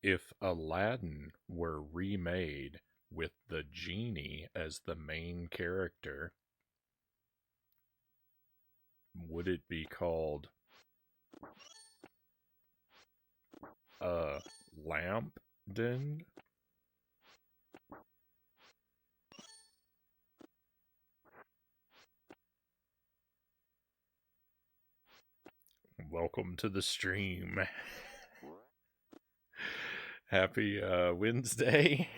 If Aladdin were remade with the genie as the main character, would it be called Lampden? Welcome to the stream. Happy Wednesday.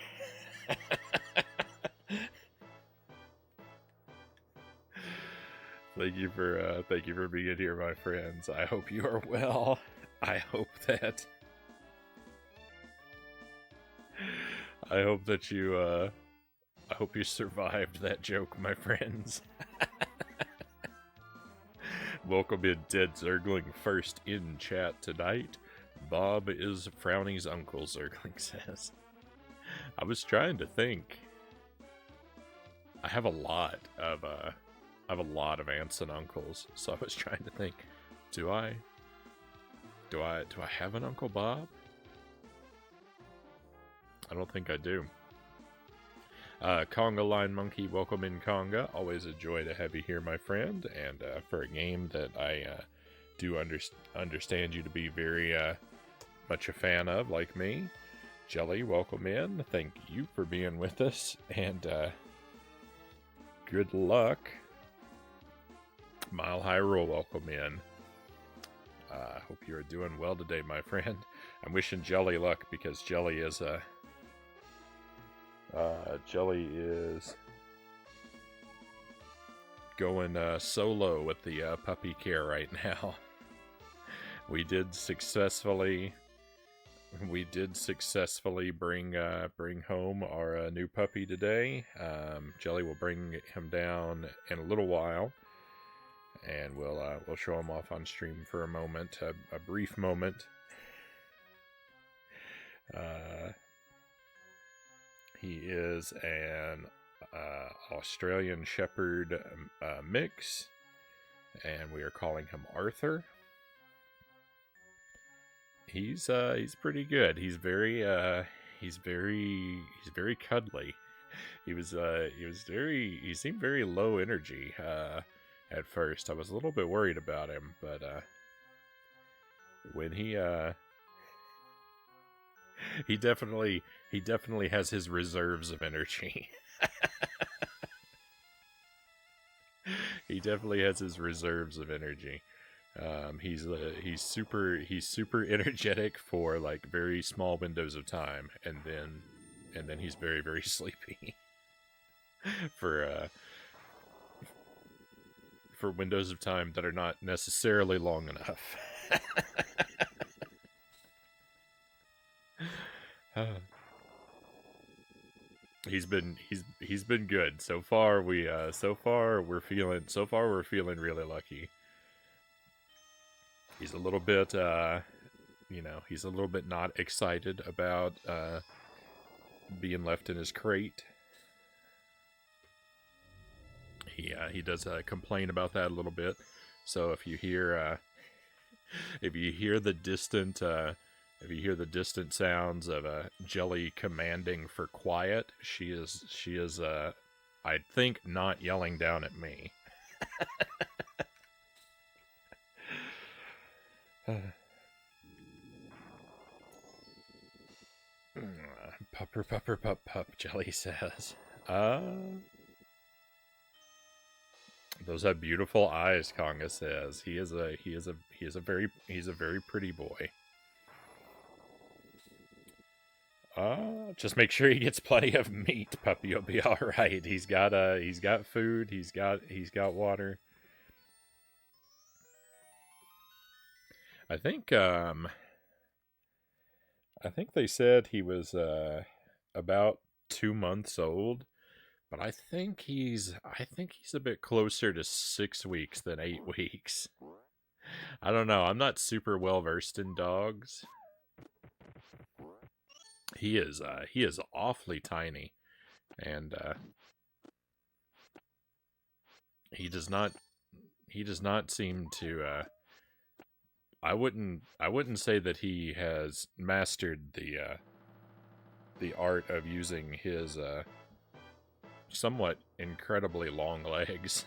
Thank you for being here, my friends. I hope you are well. I hope that I hope that you I hope you survived that joke, my friends. Welcome in, Dead Zergling, first in chat tonight. Bob is Frownie's uncle, Zergling says. I was trying to think. I have a lot of aunts and uncles, so I was trying to think, do I have an Uncle Bob? I don't think I do. Conga Line Monkey, welcome in, Conga. Always a joy to have you here, my friend. And for a game that I do understand you to be very much a fan of, like me, Jelly, welcome in. Thank you for being with us, and good luck. Mile High Rule, welcome in. Hope you are doing well today, my friend. I'm wishing Jelly luck because Jelly is going solo with the puppy care right now. We did successfully bring home our new puppy today. Jelly will bring him down in a little while, and we'll show him off on stream for a moment, a brief moment. He is an Australian Shepherd mix, and we are calling him Arthur. He's pretty good. He's very cuddly. He seemed very low energy at first. I was a little bit worried about him, but when he definitely has his reserves of energy. He definitely has his reserves of energy. He's super energetic for like very small windows of time, and then he's very, very sleepy for windows of time that are not necessarily long enough. He's been good so far. We're feeling really lucky. He's a little bit he's a little bit not excited about being left in his crate. He does complain about that a little bit. So if you hear the distant sounds of Jelly commanding for quiet, she is I think not yelling down at me. Pupper, pupper, pup, pup, Jelly says. Those have beautiful eyes, Conga says. He is a very pretty boy. Just make sure he gets plenty of meat, puppy will be alright. He's got food, he's got water. I think they said he was about 2 months old, but I think he's a bit closer to 6 weeks than 8 weeks. I don't know. I'm not super well versed in dogs. He is awfully tiny, and he does not seem to I wouldn't say that he has mastered the art of using his somewhat incredibly long legs.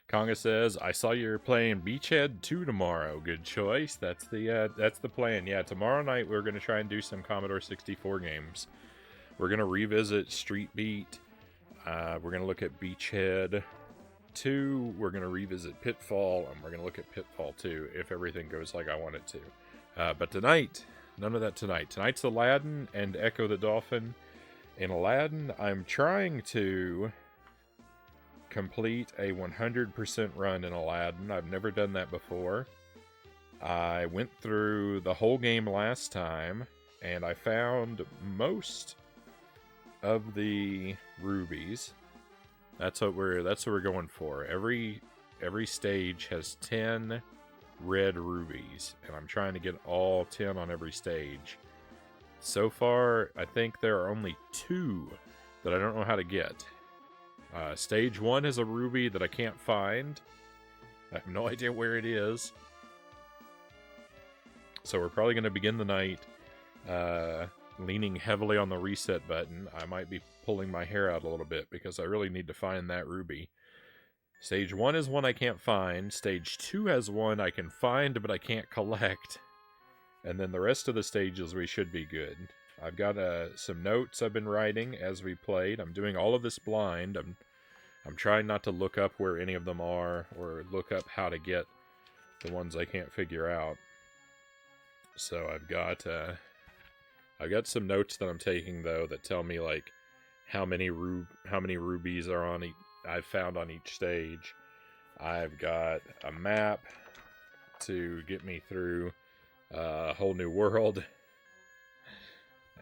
Conga says, "I saw you're playing Beachhead 2 tomorrow. Good choice. That's the plan. Yeah, tomorrow night we're gonna try and do some Commodore 64 games. We're gonna revisit Street Beat. We're gonna look at Beachhead 2. We're gonna revisit Pitfall, and we're gonna look at Pitfall 2 if everything goes like I want it to. But tonight, none of that tonight. Tonight's Aladdin and Echo the Dolphin. In Aladdin, I'm trying to complete a 100% run in Aladdin. I've never done that before. I went through the whole game last time, and I found most of the rubies. That's what we're going for. Every stage has 10 red rubies, and I'm trying to get all 10 on every stage. So far, I think there are only 2 that I don't know how to get. Stage 1 is a ruby that I can't find. I have no idea where it is. So we're probably going to begin the night leaning heavily on the reset button. I might be pulling my hair out a little bit because I really need to find that ruby. Stage 1 is one I can't find. Stage 2 has one I can find but I can't collect. And then the rest of the stages we should be good. I've got some notes I've been writing as we played. I'm doing all of this blind. I'm trying not to look up where any of them are or look up how to get the ones I can't figure out. So I've got some notes that I'm taking though that tell me like how many rubies are on I've found on each stage. I've got a map to get me through a whole new world.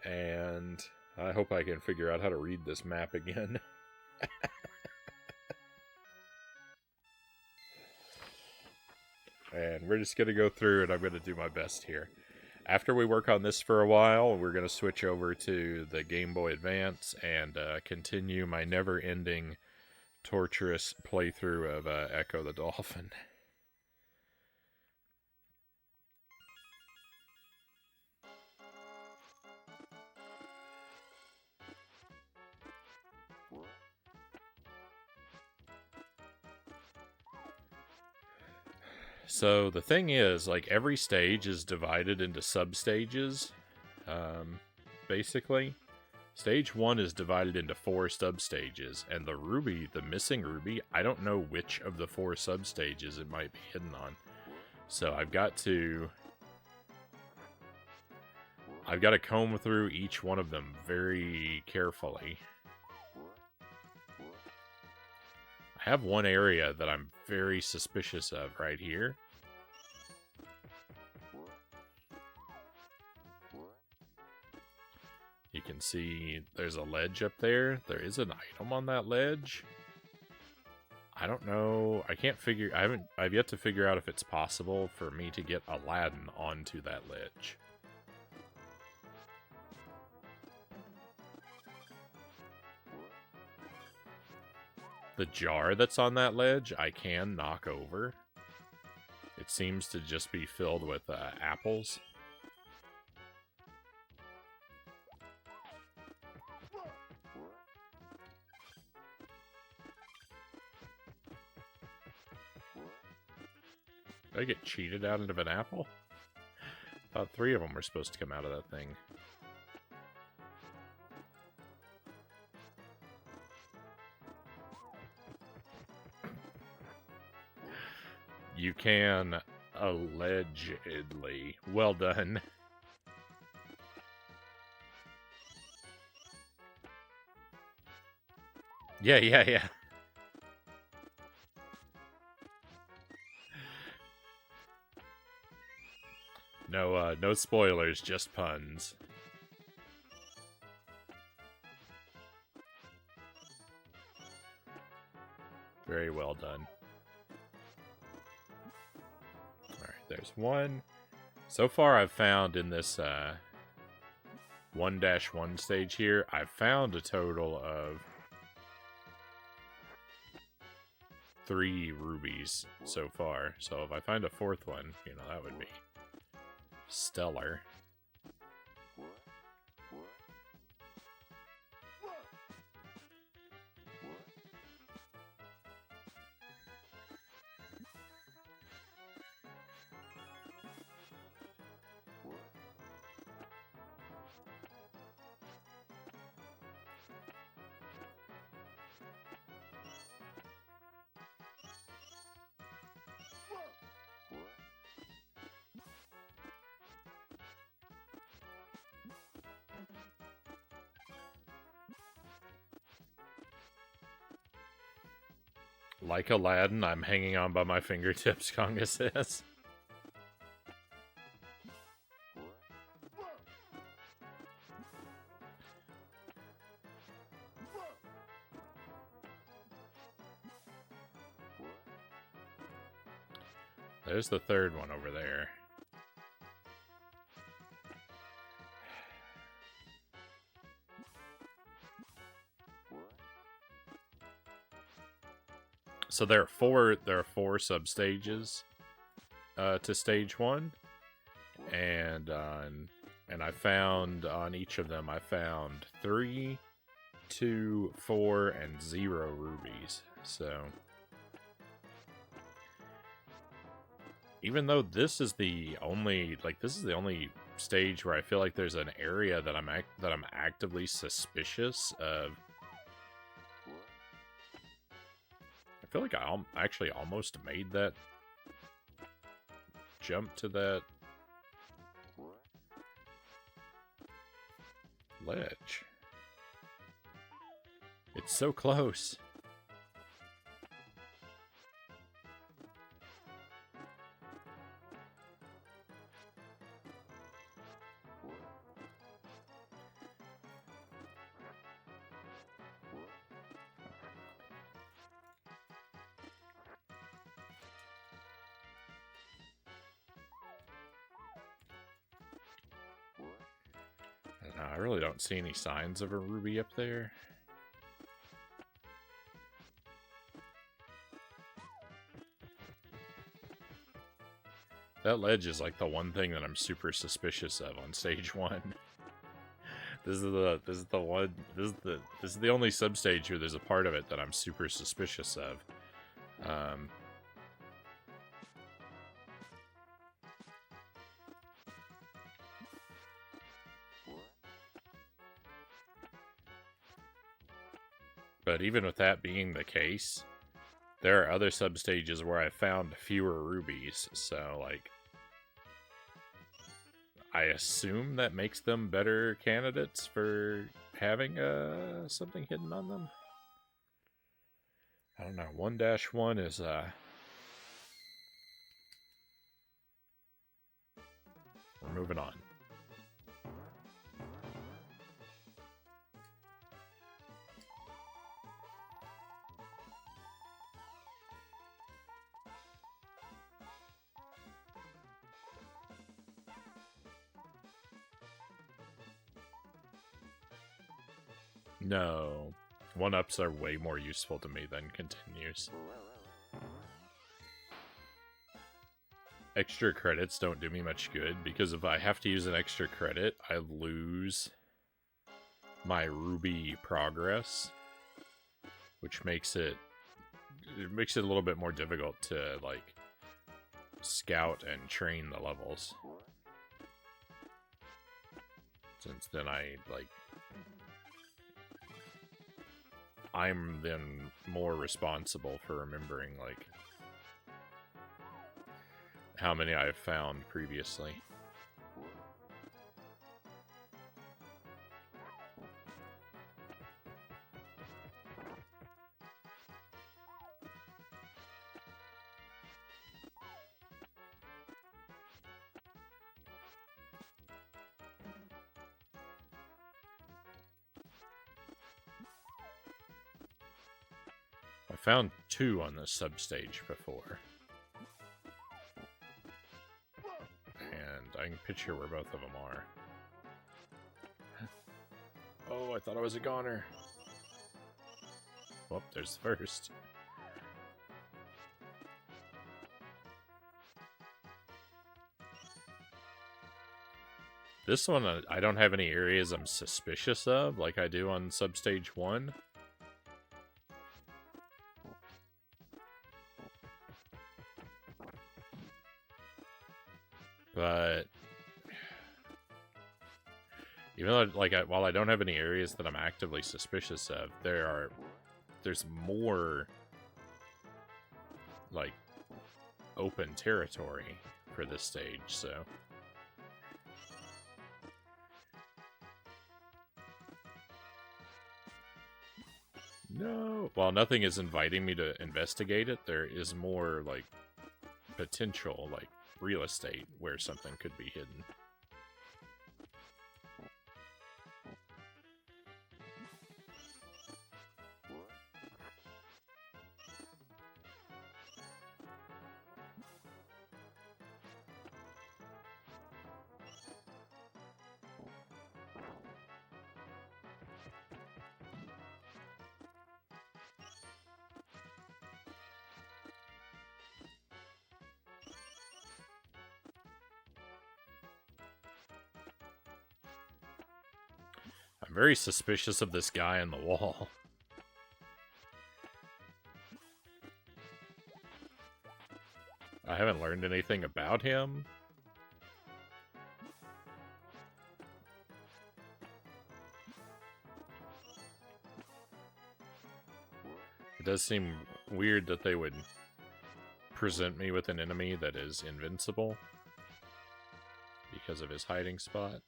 And I hope I can figure out how to read this map again. And we're just going to go through and I'm going to do my best here. After we work on this for a while, we're going to switch over to the Game Boy Advance and continue my never-ending, torturous playthrough of Echo the Dolphin. So the thing is, like, every stage is divided into sub-stages, basically. Stage 1 is divided into 4 sub-stages, and the missing ruby, I don't know which of the 4 sub-stages it might be hidden on. So I've got to comb through each one of them very carefully. I have one area that I'm very suspicious of right here. You can see there's a ledge up there. There is an item on that ledge. I don't know. I've yet to figure out if it's possible for me to get Aladdin onto that ledge. The jar that's on that ledge, I can knock over. It seems to just be filled with apples. Did I get cheated out of an apple? I thought 3 of them were supposed to come out of that thing. You can, allegedly. Well done. Yeah. No spoilers, just puns. Very well done. Alright, there's one. So far I've found in this 1-1 stage here. I found a total of 3 rubies so far. So if I find a 4th one, you know, that would be stellar. Like Aladdin, I'm hanging on by my fingertips, Konga says. There's the 3rd one over there. So there are four substages to stage 1, and I found on each of them 3, 2, 4, and 0 rubies. So even though this is the only stage where I feel like there's an area that I'm actively suspicious of. I feel like I actually almost made that jump to that ledge. It's so close. I really don't see any signs of a ruby up there. That ledge is like the one thing that I'm super suspicious of on stage 1. This is the only substage where there's a part of it that I'm super suspicious of. But even with that being the case, there are other substages where I found fewer rubies, so, like, I assume that makes them better candidates for having something hidden on them. I don't know. 1-1 is we're moving on. No. 1-ups are way more useful to me than continues. Extra credits don't do me much good, because if I have to use an extra credit, I lose my ruby progress, which makes it a little bit more difficult to, like, scout and train the levels. Since then I'm then more responsible for remembering, like, how many I've found previously. I found 2 on this substage before. And I can picture where both of them are. Oh, I thought I was a goner. Well, there's the first. This one, I don't have any areas I'm suspicious of, like I do on Substage 1. But even though, like, while I don't have any areas that I'm actively suspicious of, there's more, like, open territory for this stage, so... No! While nothing is inviting me to investigate it, there is more, like, potential, like, real estate where something could be hidden. I'm very suspicious of this guy on the wall. I haven't learned anything about him. It does seem weird that they would present me with an enemy that is invincible because of his hiding spot.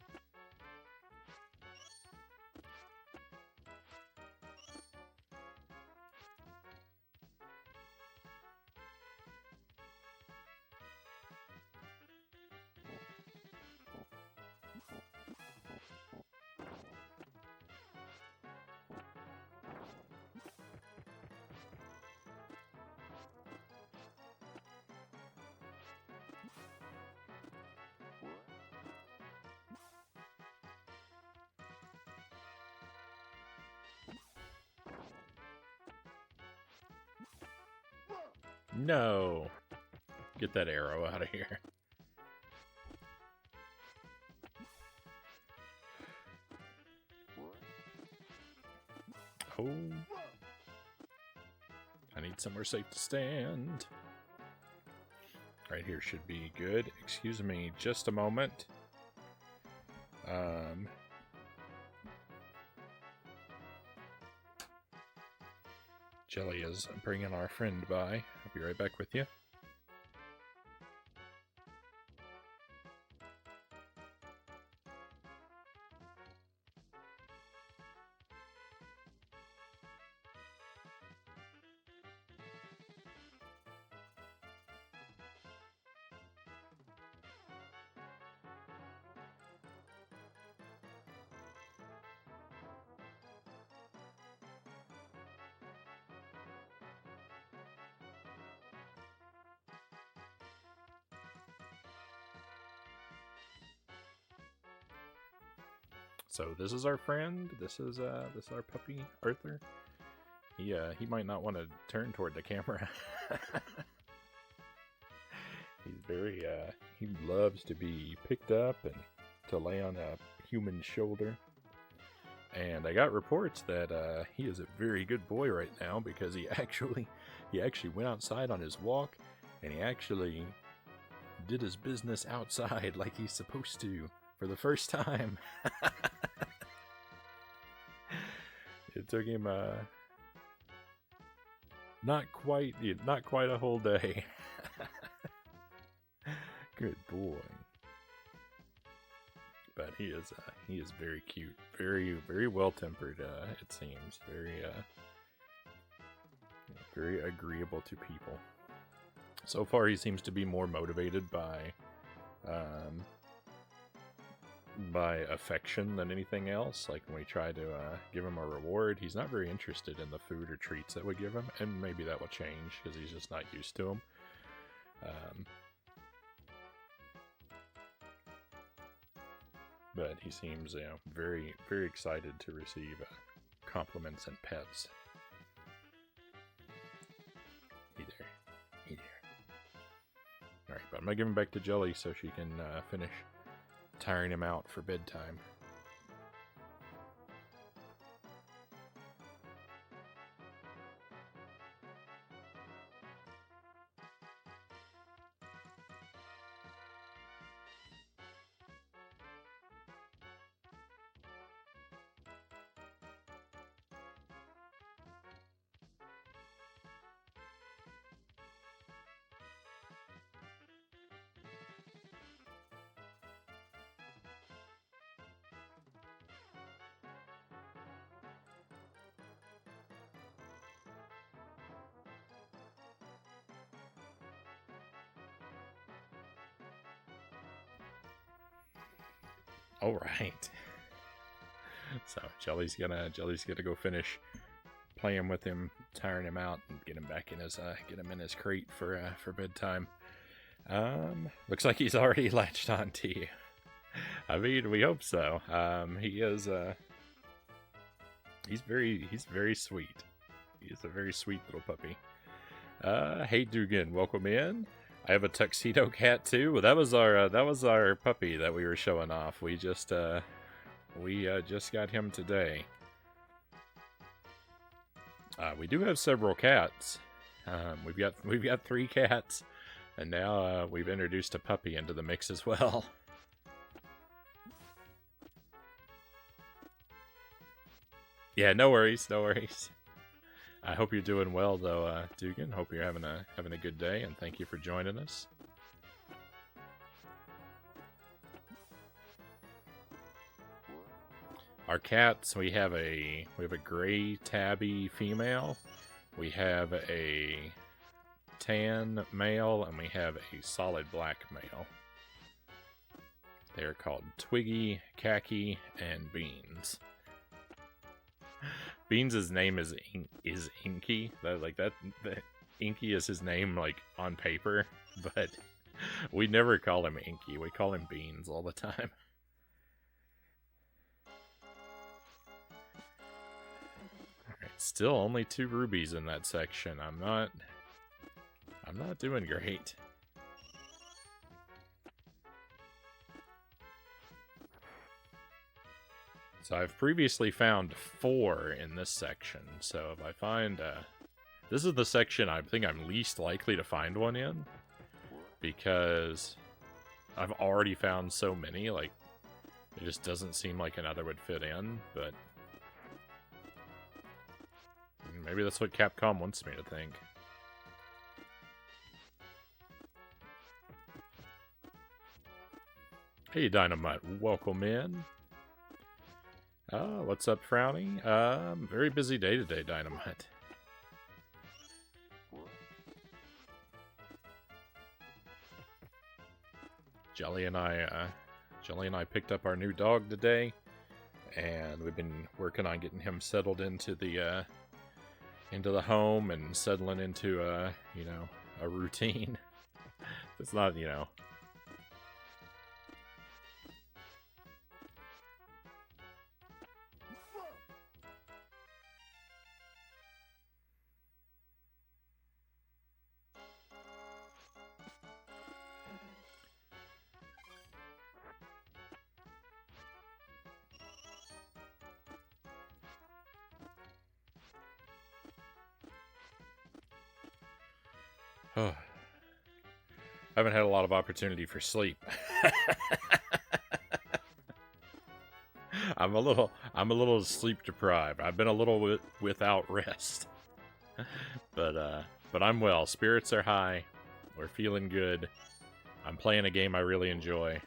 No! Get that arrow out of here. Oh. I need somewhere safe to stand. Right here should be good. Excuse me just a moment. Jelly is bringing our friend by. I'll be right back with you. So this is our friend. This is our puppy Arthur. He might not want to turn toward the camera. He's very he loves to be picked up and to lay on a human shoulder. And I got reports that he is a very good boy right now because he actually went outside on his walk and he actually did his business outside like he's supposed to for the first time. It took him not quite a whole day. Good boy. But he is very cute, very well tempered. It seems very agreeable to people. So far, he seems to be more motivated by affection than anything else. Like when we try to give him a reward, he's not very interested in the food or treats that we give him, and maybe that will change because he's just not used to them. But he seems, very, very excited to receive compliments and pets. Hey there. Hey there. Alright, but I'm going to give him back to Jelly so she can finish tiring him out for bedtime. All right. So Jelly's gonna go finish playing with him, tiring him out, and get him back in his crate for bedtime. Looks like he's already latched on to you. I mean, we hope so. He is he's very sweet. He's a very sweet little puppy. Hey Dugan, welcome in. I have a tuxedo cat too. Well, that was our puppy that we were showing off. We just got him today. We do have several cats. We've got 3 cats, and now we've introduced a puppy into the mix as well. Yeah, no worries, no worries. I hope you're doing well, though, Dugan. Hope you're having a good day, and thank you for joining us. Our cats, we have a gray tabby female, we have a tan male, and we have a solid black male. They are called Twiggy, Khaki, and Beans. Beans' name is Inky. Inky is his name, like, on paper, but we never call him Inky. We call him Beans all the time. Alright, still only 2 rubies in that section. I'm not doing great. So I've previously found 4 in this section, so if I find, this is the section I think I'm least likely to find one in, because I've already found so many, like, it just doesn't seem like another would fit in, but maybe that's what Capcom wants me to think. Hey Dynamite, welcome in. What's up, Frownie? Very busy day today, Dynamite. Jelly and I picked up our new dog today, and we've been working on getting him settled into the home and settling into a routine. It's not, I haven't had a lot of opportunity for sleep. I'm a little sleep deprived. I've been a little without rest. But I'm well. Spirits are high. We're feeling good. I'm playing a game I really enjoy.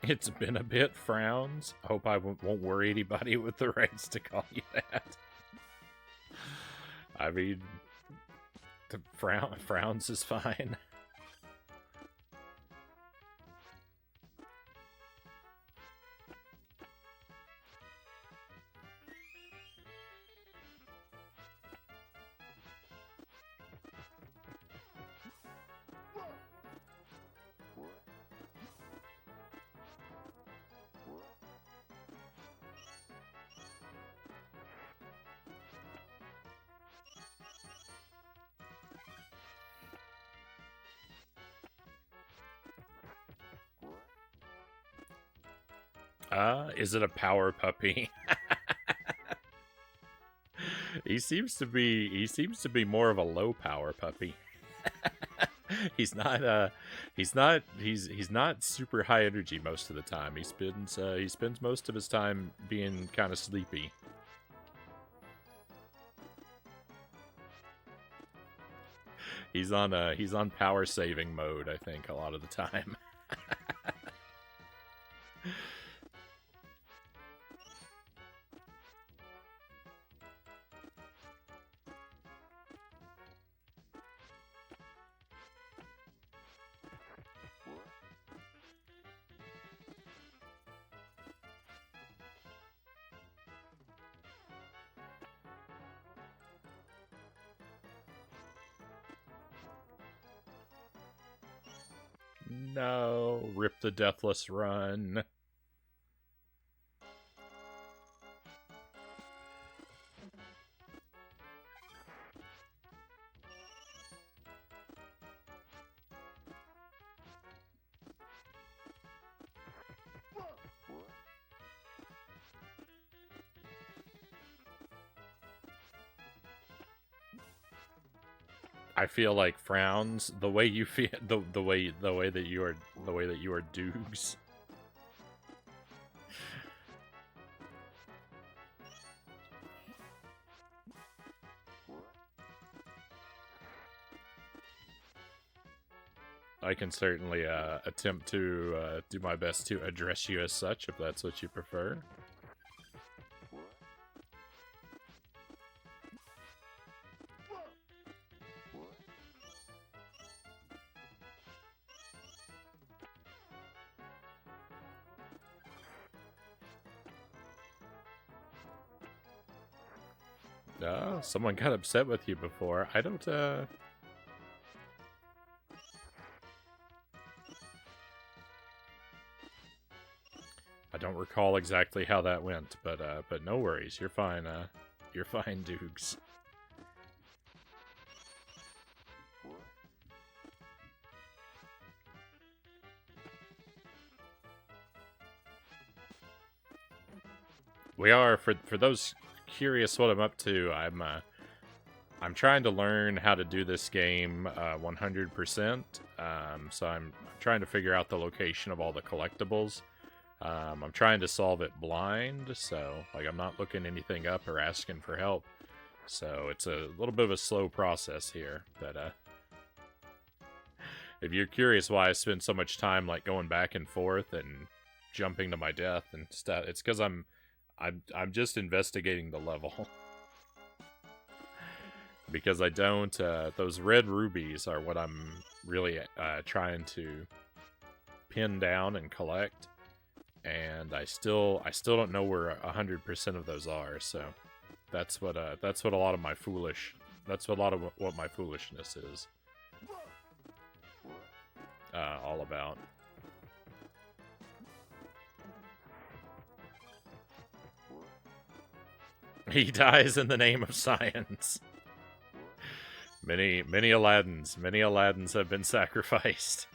It's been a bit, Frowns. I hope I won't worry anybody with the rights to call you that. I mean, the Frowns is fine. Is it a power puppy? He seems to be more of a low power puppy. He's not super high energy most of the time. He spends most of his time being kind of sleepy. He's on power saving mode, I think, a lot of the time. No, rip the deathless run. I feel like Frowns, the way you feel, the way that you are Dukes. I can certainly attempt to do my best to address you as such, if that's what you prefer. Someone got upset with you before. I don't, I don't recall exactly how that went, but no worries. You're fine, Dukes. We are, for those curious what I'm up to, I'm trying to learn how to do this game 100%. So I'm trying to figure out the location of all the collectibles. I'm trying to solve it blind, so like I'm not looking anything up or asking for help. So it's a little bit of a slow process here. But if you're curious why I spend so much time like going back and forth and jumping to my death and stuff, it's because I'm just investigating the level. Because I don't, those red rubies are what I'm really trying to pin down and collect. And I still don't know where 100% of those are, so that's what a lot of my what my foolishness is all about. He dies in the name of science. Many Aladdins have been sacrificed.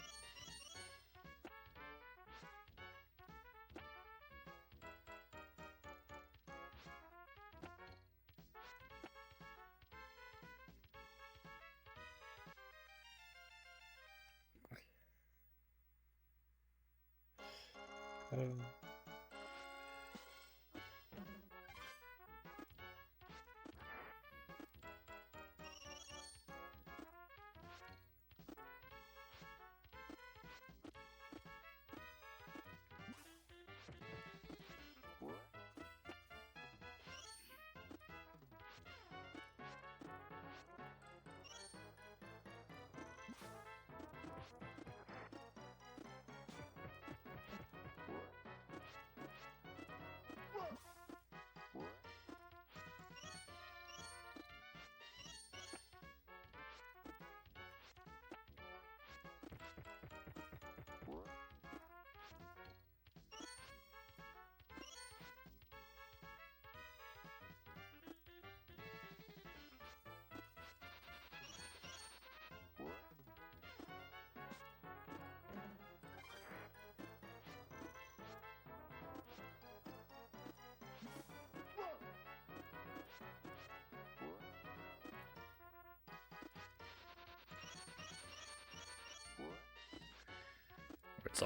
It's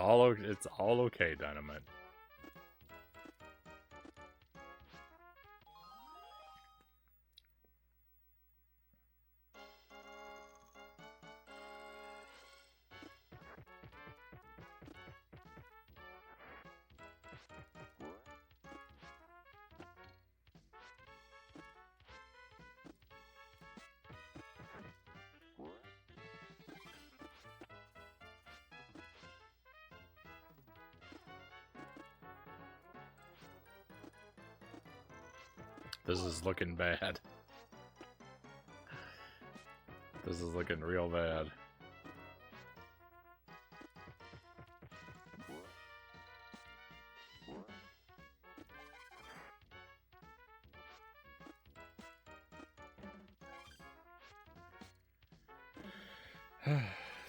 all okay, Dynamite. This is looking bad. This is looking real bad.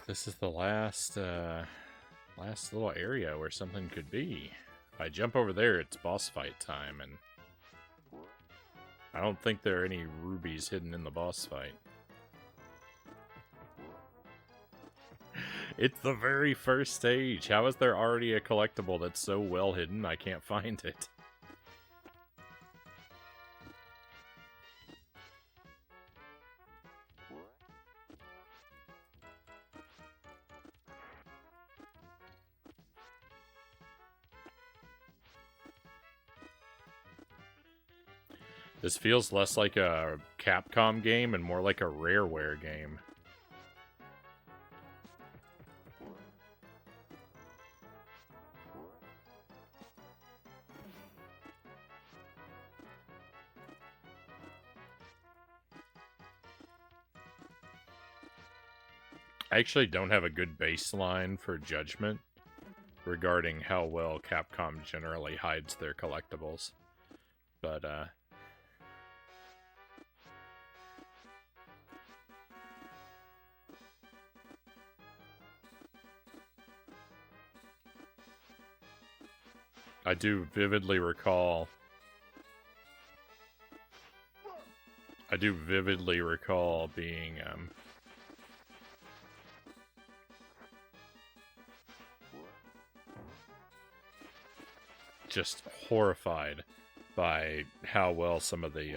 This is the last little area where something could be. If I jump over there, it's boss fight time, and I don't think there are any rubies hidden in the boss fight. It's the very first stage. How is there already a collectible that's so well hidden I can't find it? This feels less like a Capcom game and more like a Rareware game. I actually don't have a good baseline for judgment regarding how well Capcom generally hides their collectibles. But, I do vividly recall being, just horrified by how well some of the,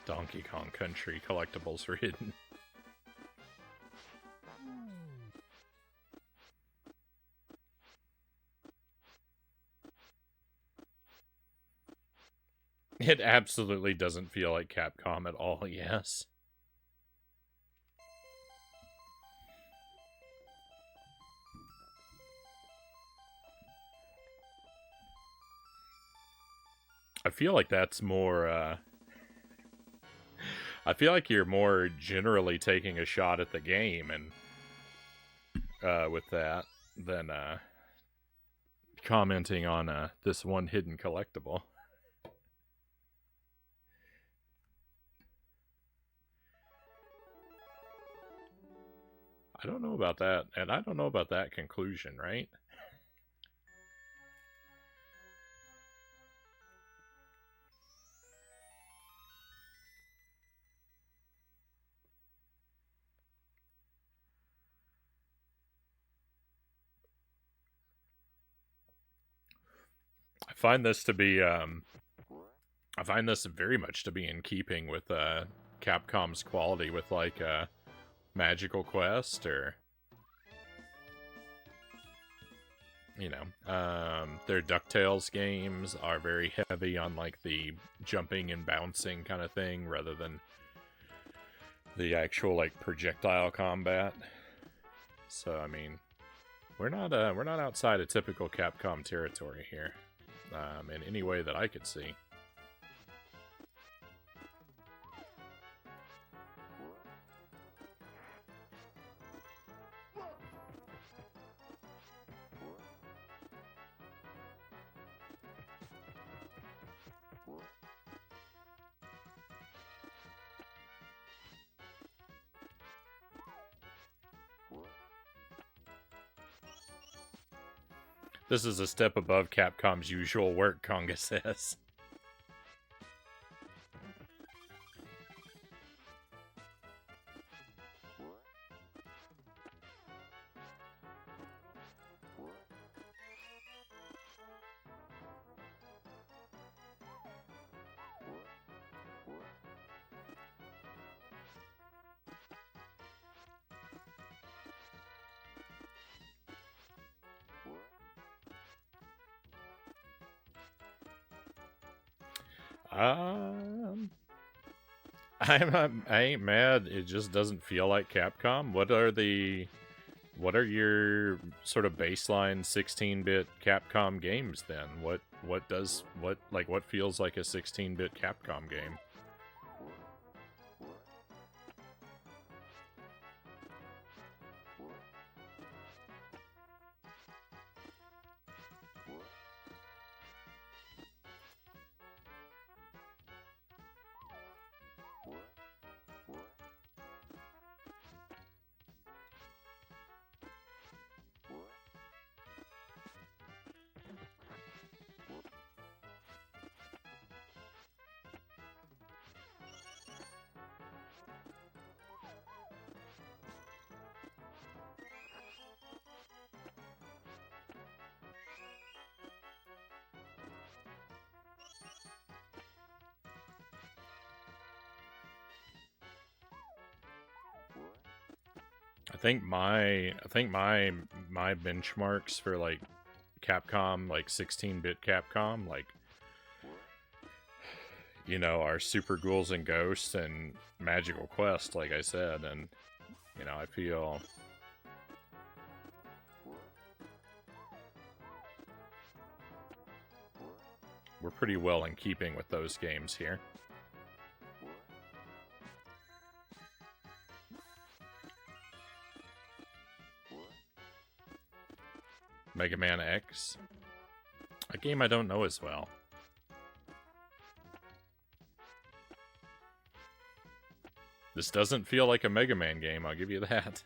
Donkey Kong Country collectibles were hidden. It absolutely doesn't feel like Capcom at all, yes. I feel like that's more, I feel like you're more generally taking a shot at the game and, with that than, commenting on, this one hidden collectible. I don't know about that, and I don't know about that conclusion, right? I find this to be, I find this very much to be in keeping with, Capcom's quality with, like, Magical Quest, or, you know, their DuckTales games are very heavy on, like, the jumping and bouncing kind of thing, rather than the actual, like, projectile combat. So, I mean, we're not outside of typical Capcom territory here, in any way that I could see. This is a step above Capcom's usual work, Konga says. Um, I ain't mad. It just doesn't feel like Capcom. What are your sort of baseline 16-bit Capcom games then? What feels like a 16-bit Capcom game? I think my benchmarks for like Capcom, like 16-bit Capcom, like, you know, are Super Ghouls and Ghosts and Magical Quest, like I said, and you know, I feel we're pretty well in keeping with those games here. Mega Man X, a game I don't know as well. This doesn't feel like a Mega Man game, I'll give you that.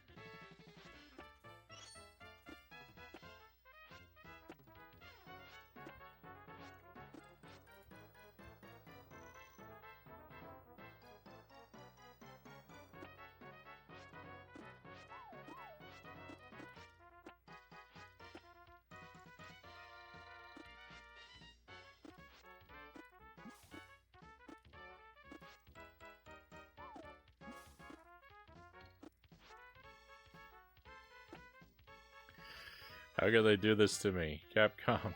How could they do this to me? Capcom.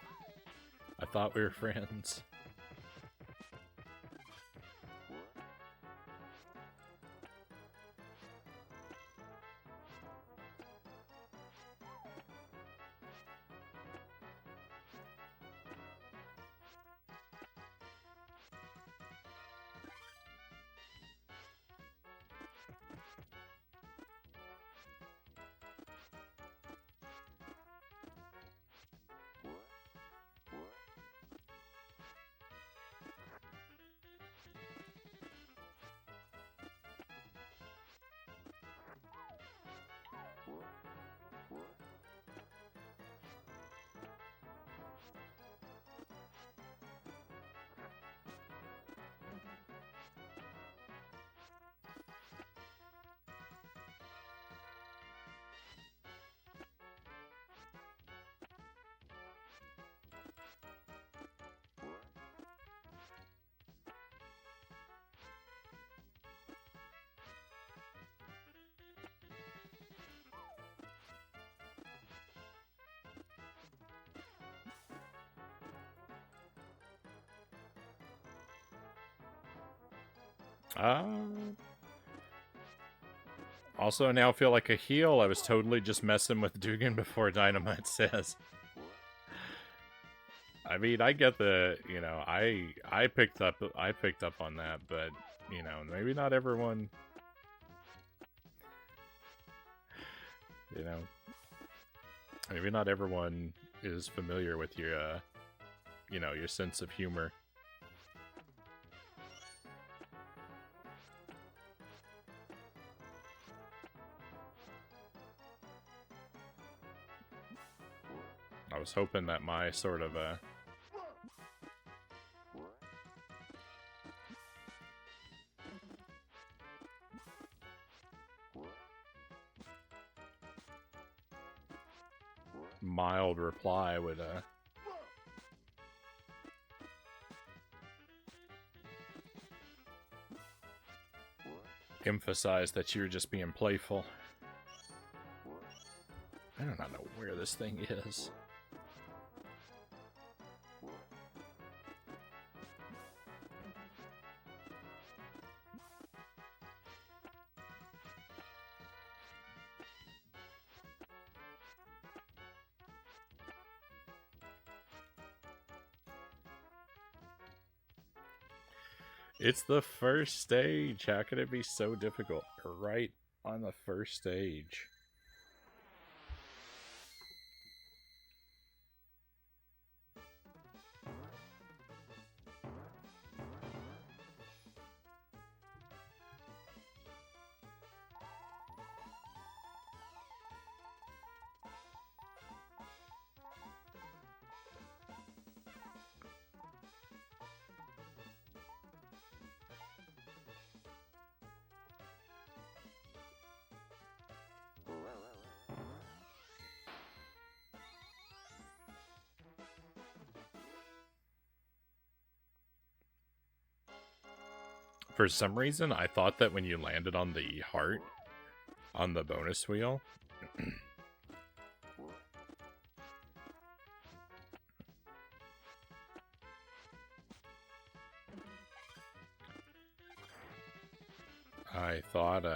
I thought we were friends. Also, I now feel like a heel. I was totally just messing with Dugan before Dynamite says. I mean, I get the, you know, I picked up on that, but you know, maybe not everyone. You know, maybe not everyone is familiar with your, you know, your sense of humor. I was hoping that my sort of mild reply would emphasize that you're just being playful. I do not know where this thing is. It's the first stage. How could it be so difficult? Right on the first stage. For some reason, I thought that when you landed on the heart on the bonus wheel, I thought,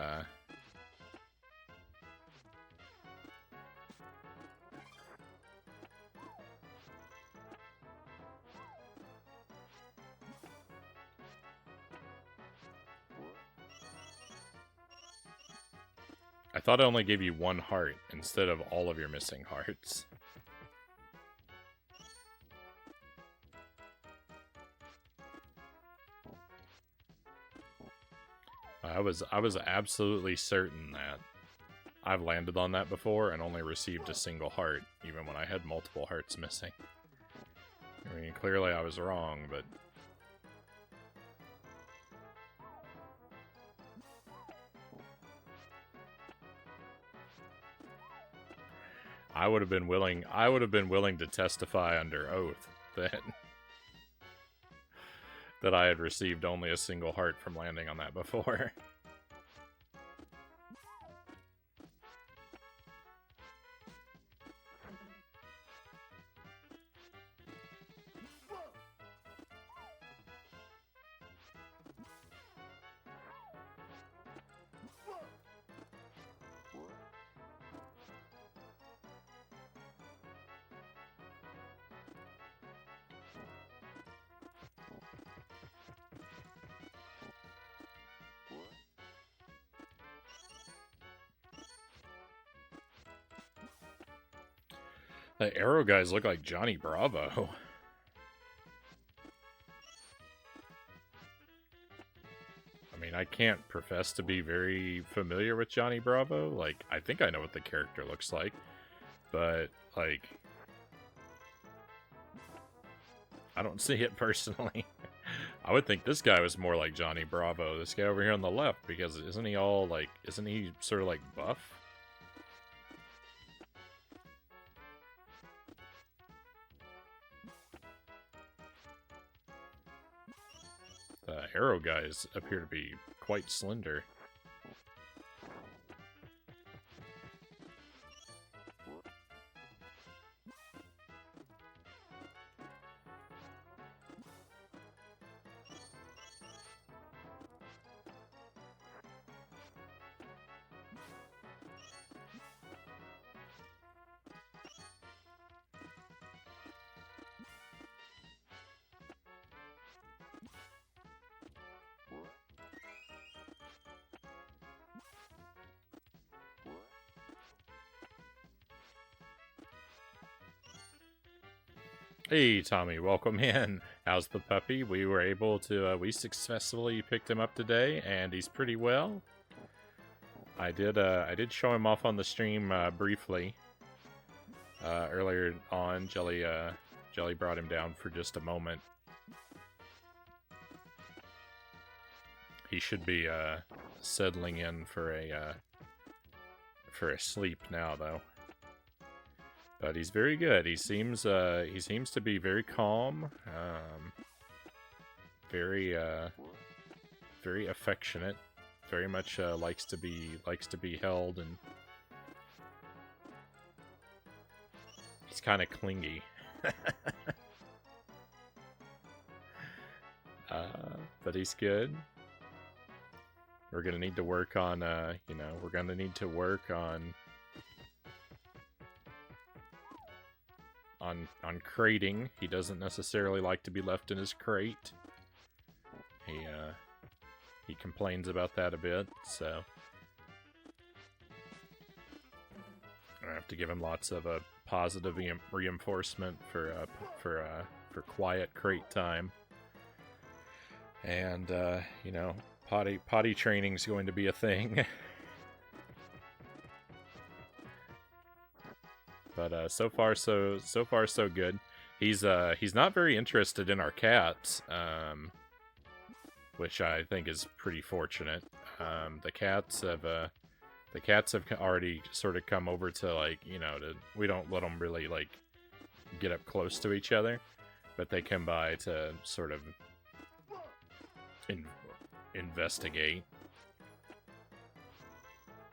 I thought it only gave you one heart instead of all of your missing hearts. I was absolutely certain that I've landed on that before and only received a single heart, even when I had multiple hearts missing. I mean, clearly I was wrong, but I would have been willing to testify under oath that that I had received only a single heart from landing on that before. The arrow guys look like Johnny Bravo. I mean, I can't profess to be very familiar with Johnny Bravo. Like, I think I know what the character looks like. But, like, I don't see it personally. I would think this guy was more like Johnny Bravo. This guy over here on the left, because isn't he all, like, isn't he sort of, like, buff? The arrow guys appear to be quite slender. Hey, Tommy, welcome in. How's the puppy? We were able to, we successfully picked him up today, and he's pretty well. I did show him off on the stream, briefly. Earlier on, Jelly brought him down for just a moment. He should be, settling in for a sleep now, though. But he's very good. He seems to be very calm, very affectionate, very much likes to be held, and he's kind of clingy. But he's good. We're gonna need to work on, we're gonna need to work on crating. He doesn't necessarily like to be left in his crate. He complains about that a bit, so I have to give him lots of positive reinforcement for quiet crate time. And you know, potty training is going to be a thing. But so far so good. He's not very interested in our cats, which I think is pretty fortunate. The cats have already sort of come over to, like, you know, we don't let them really like get up close to each other, but they come by to sort of investigate.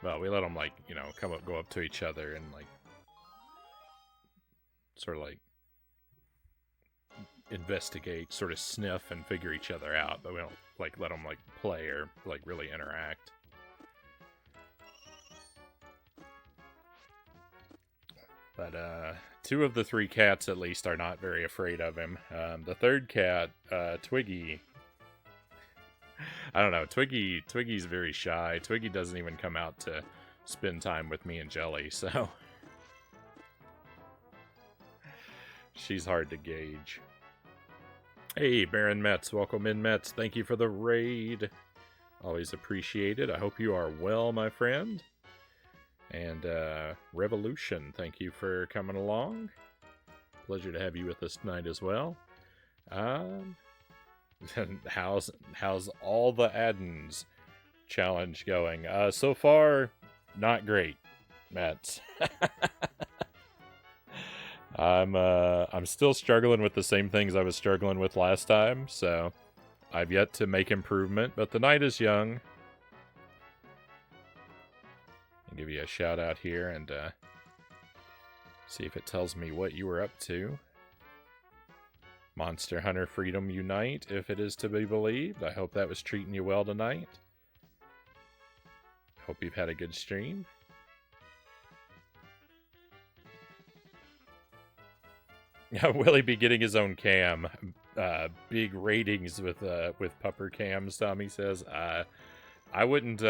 Well, we let them, like, you know, go up to each other and like sort of like investigate, sort of sniff and figure each other out, but we don't like let them like play or like really interact. But two of the three cats at least are not very afraid of him. The third cat, Twiggy, I don't know, Twiggy's very shy. Twiggy doesn't even come out to spend time with me and Jelly, so she's hard to gauge. Hey, Baron Metz, welcome in, Metz. Thank you for the raid. Always appreciated. I hope you are well, my friend. And Revolution, thank you for coming along. Pleasure to have you with us tonight as well. How's all the addons challenge going? So far, not great, Metz. I'm still struggling with the same things I was struggling with last time, so I've yet to make improvement, but the night is young. I'll give you a shout out here and see if it tells me what you were up to. Monster Hunter Freedom Unite, if it is to be believed. I hope that was treating you well tonight. Hope you've had a good stream. Will he be getting his own cam? Big ratings with pupper cams, Tommy says. I wouldn't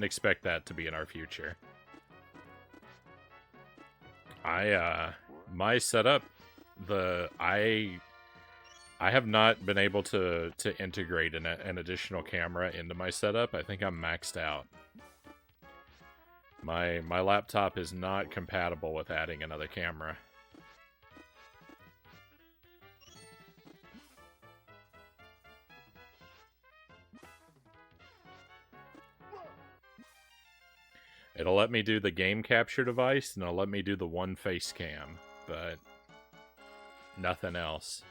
expect that to be in our future. My setup, I have not been able to integrate an additional camera into my setup. I think I'm maxed out. My laptop is not compatible with adding another camera. It'll let me do the game capture device, and it'll let me do the one face cam, but nothing else.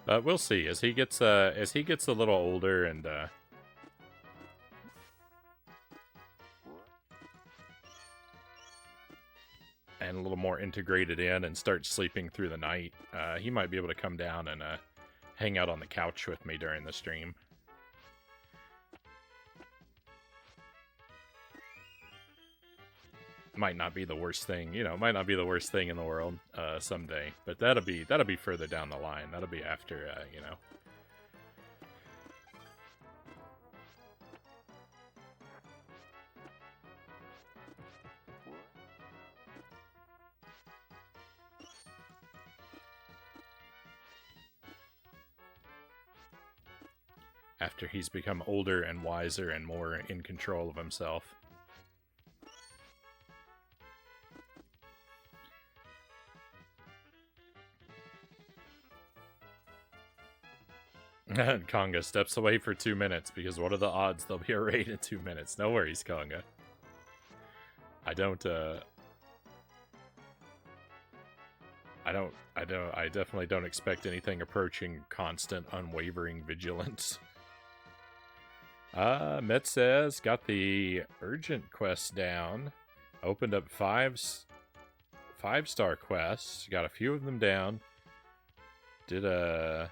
But we'll see as he gets a little older and a little more integrated in and starts sleeping through the night. He might be able to come down and hang out on the couch with me during the stream. Might not be the worst thing, you know, might not be the worst thing in the world someday, but that'll be further down the line. That'll be after, you know. After he's become older and wiser and more in control of himself. Conga steps away for 2 minutes because what are the odds there'll be a raid in 2 minutes? No worries, Conga. I definitely don't expect anything approaching constant, unwavering vigilance. Met says, got the urgent quest down. Opened up 5-star quests. Got a few of them down. Did a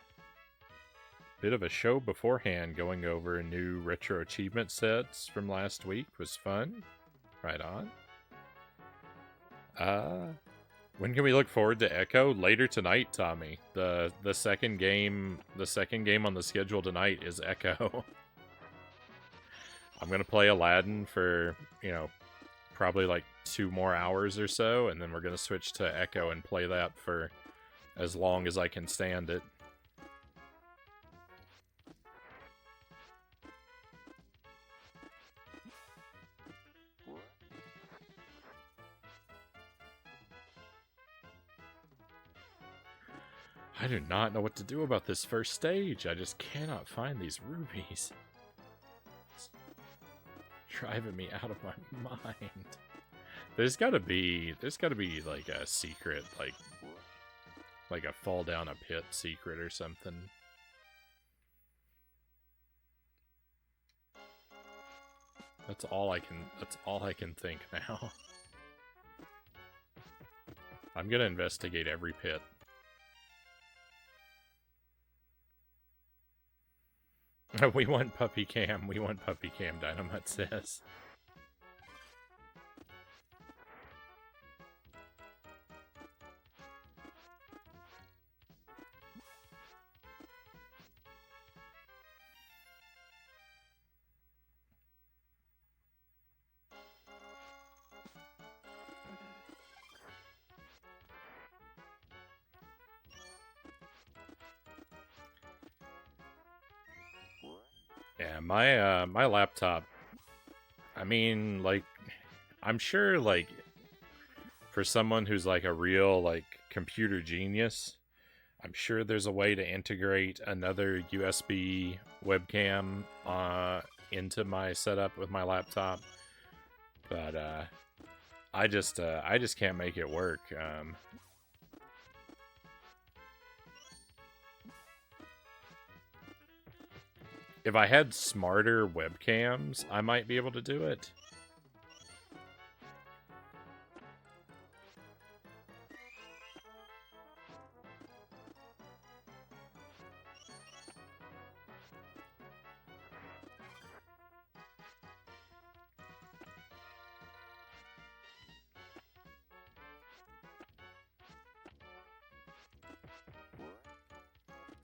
bit of a show beforehand going over new retro achievement sets from last week. Was fun. Right on. When can we look forward to Echo? Later tonight, Tommy. The second game on the schedule tonight is Echo. I'm gonna play Aladdin for, probably like 2 more hours or so, and then we're gonna switch to Echo and play that for as long as I can stand it. I do not know what to do about this first stage. I just cannot find these rubies. It's driving me out of my mind. There's gotta be like a secret, like a fall down a pit secret or something. That's all I can think now. I'm gonna investigate every pit. We want puppy cam. We want puppy cam, Dynamite says. Yeah, my laptop. I mean, like, I'm sure, like, for someone who's like a real like computer genius, I'm sure there's a way to integrate another USB webcam into my setup with my laptop, but I just can't make it work. If I had smarter webcams, I might be able to do it.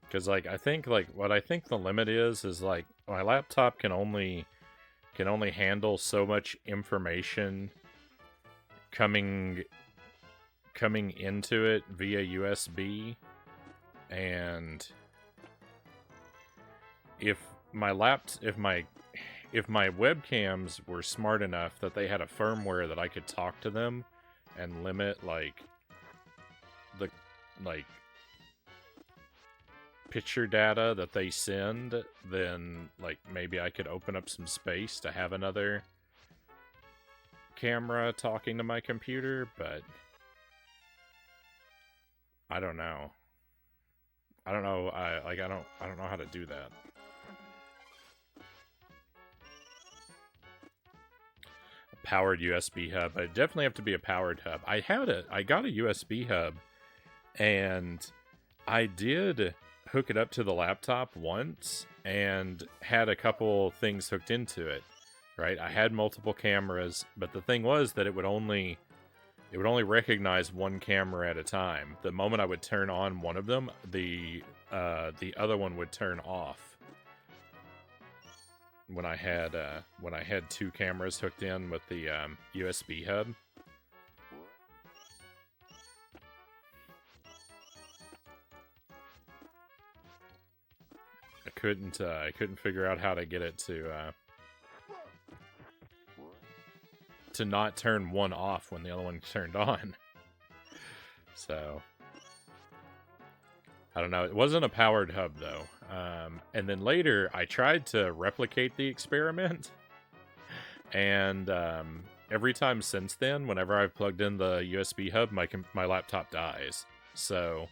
Because, like, I think, like, what I think the limit is like, my laptop can only handle so much information coming into it via USB, and if my webcams were smart enough that they had a firmware that I could talk to them and limit, like, the, like, picture data that they send, then, like, maybe I could open up some space to have another camera talking to my computer, but I don't know. I don't know how to do that. A powered USB hub. I definitely have to be a powered hub. I got a USB hub, and I did hook it up to the laptop once and had a couple things hooked into it, right? I had multiple cameras, but the thing was that it would only recognize one camera at a time. The moment I would turn on one of them, the other one would turn off. When I had 2 cameras hooked in with the USB hub. I couldn't figure out how to get it to not turn one off when the other one turned on. So I don't know. It wasn't a powered hub though. And then later I tried to replicate the experiment, and every time since then, whenever I've plugged in the USB hub, my laptop dies. So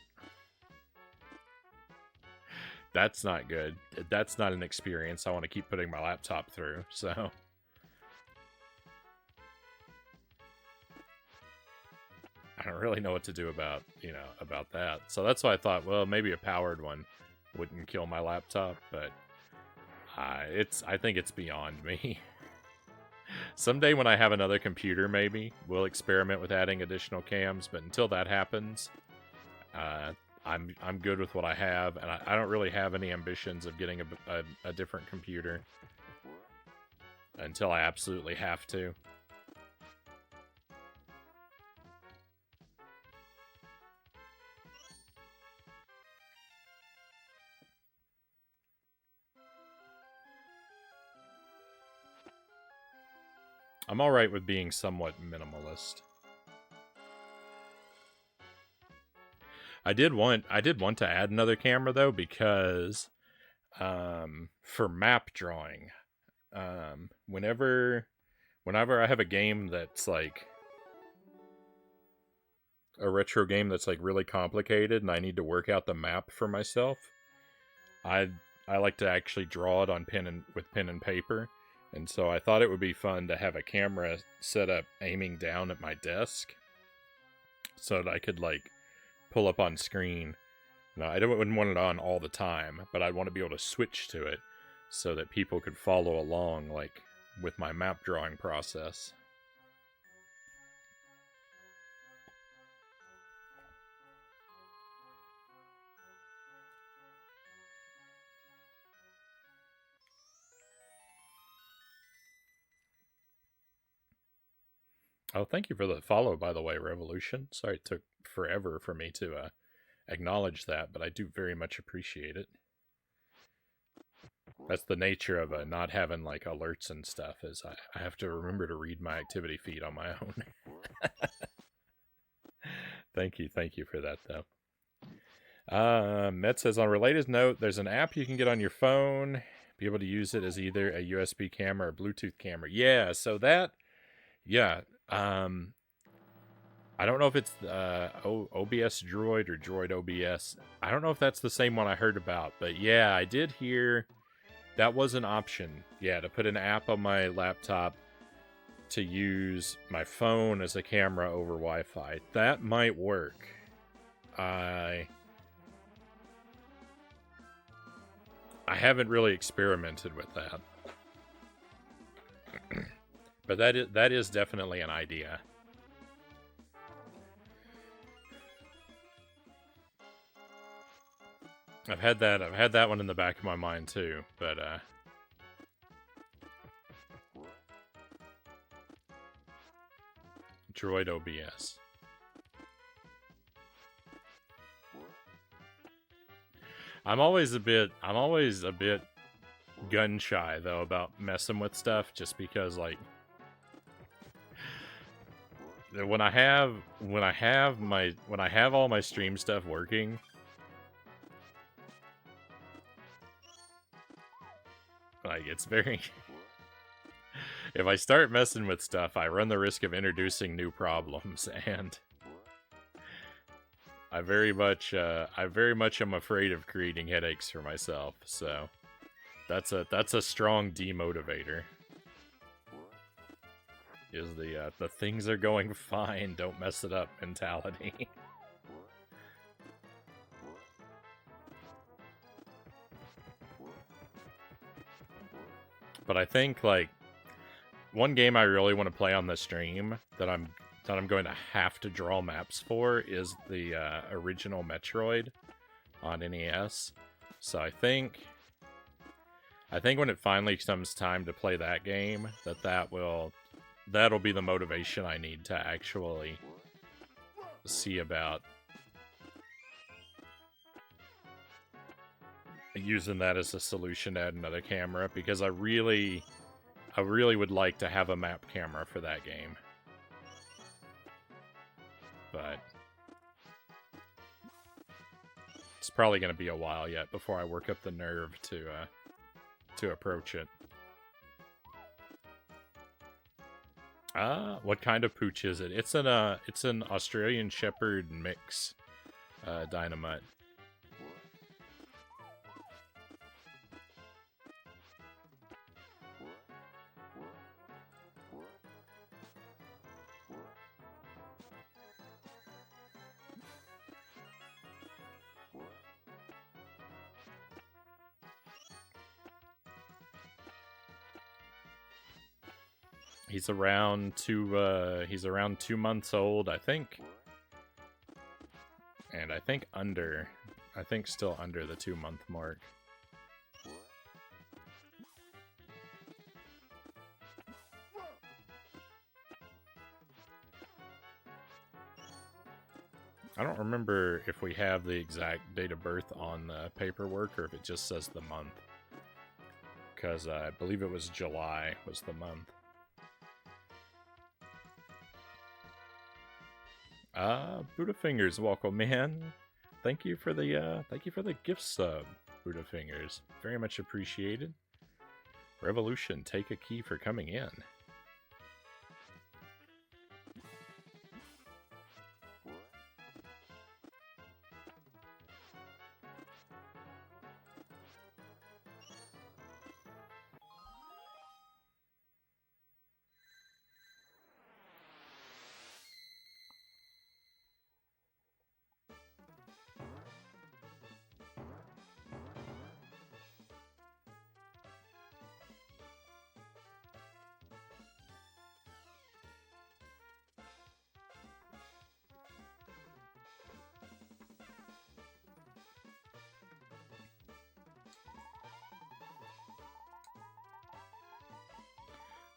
That's not good. That's not an experience I want to keep putting my laptop through, so... I don't really know what to do about, about that. So that's why I thought, well, maybe a powered one wouldn't kill my laptop, but I think it's beyond me. Someday when I have another computer, maybe, we'll experiment with adding additional cams, but until that happens, I'm good with what I have, and I don't really have any ambitions of getting a different computer until I absolutely have to. I'm alright with being somewhat minimalist. I did want to add another camera though, because for map drawing, whenever I have a game that's like a retro game that's like really complicated and I need to work out the map for myself, I like to actually draw it on with pen and paper. And so I thought it would be fun to have a camera set up aiming down at my desk so that I could like pull up on screen. No, I wouldn't want it on all the time, but I'd want to be able to switch to it so that people could follow along like with my map drawing process. Oh, thank you for the follow, by the way, Revolution. Sorry it took forever for me to acknowledge that, but I do very much appreciate it. That's the nature of not having like alerts and stuff, is I have to remember to read my activity feed on my own. Thank you for that, though. Met says, on a related note, there's an app you can get on your phone, be able to use it as either a USB camera or Bluetooth camera. Yeah, so that, yeah, I don't know if it's OBS Droid or Droid OBS. I don't know if that's the same one I heard about, but yeah, I did hear that was an option. Yeah, to put an app on my laptop to use my phone as a camera over Wi-Fi. That might work. I haven't really experimented with that. But that is definitely an idea. I've had that one in the back of my mind too, but Droid OBS. I'm always a bit gun shy though about messing with stuff, just because like when I have all my stream stuff working, like it's very if I start messing with stuff, I run the risk of introducing new problems, and I very much am afraid of creating headaches for myself. So that's a strong demotivator. Is the things are going fine, don't mess it up mentality. But I think like one game I really want to play on the stream that I'm going to have to draw maps for is the original Metroid on NES. So I think when it finally comes time to play that game, that'll be the motivation I need to actually see about using that as a solution to add another camera, because I really would like to have a map camera for that game. But it's probably going to be a while yet before I work up the nerve to approach it. What kind of pooch is it? It's an Australian Shepherd mix, Dynamite. He's around 2 months old, I think. And I think still under the 2-month mark. I don't remember if we have the exact date of birth on the paperwork or if it just says the month. Because I believe it was July was the month. Buddha Fingers, welcome, man. Thank you for the gift sub, Buddha Fingers. Very much appreciated. Revolution, take a key for coming in.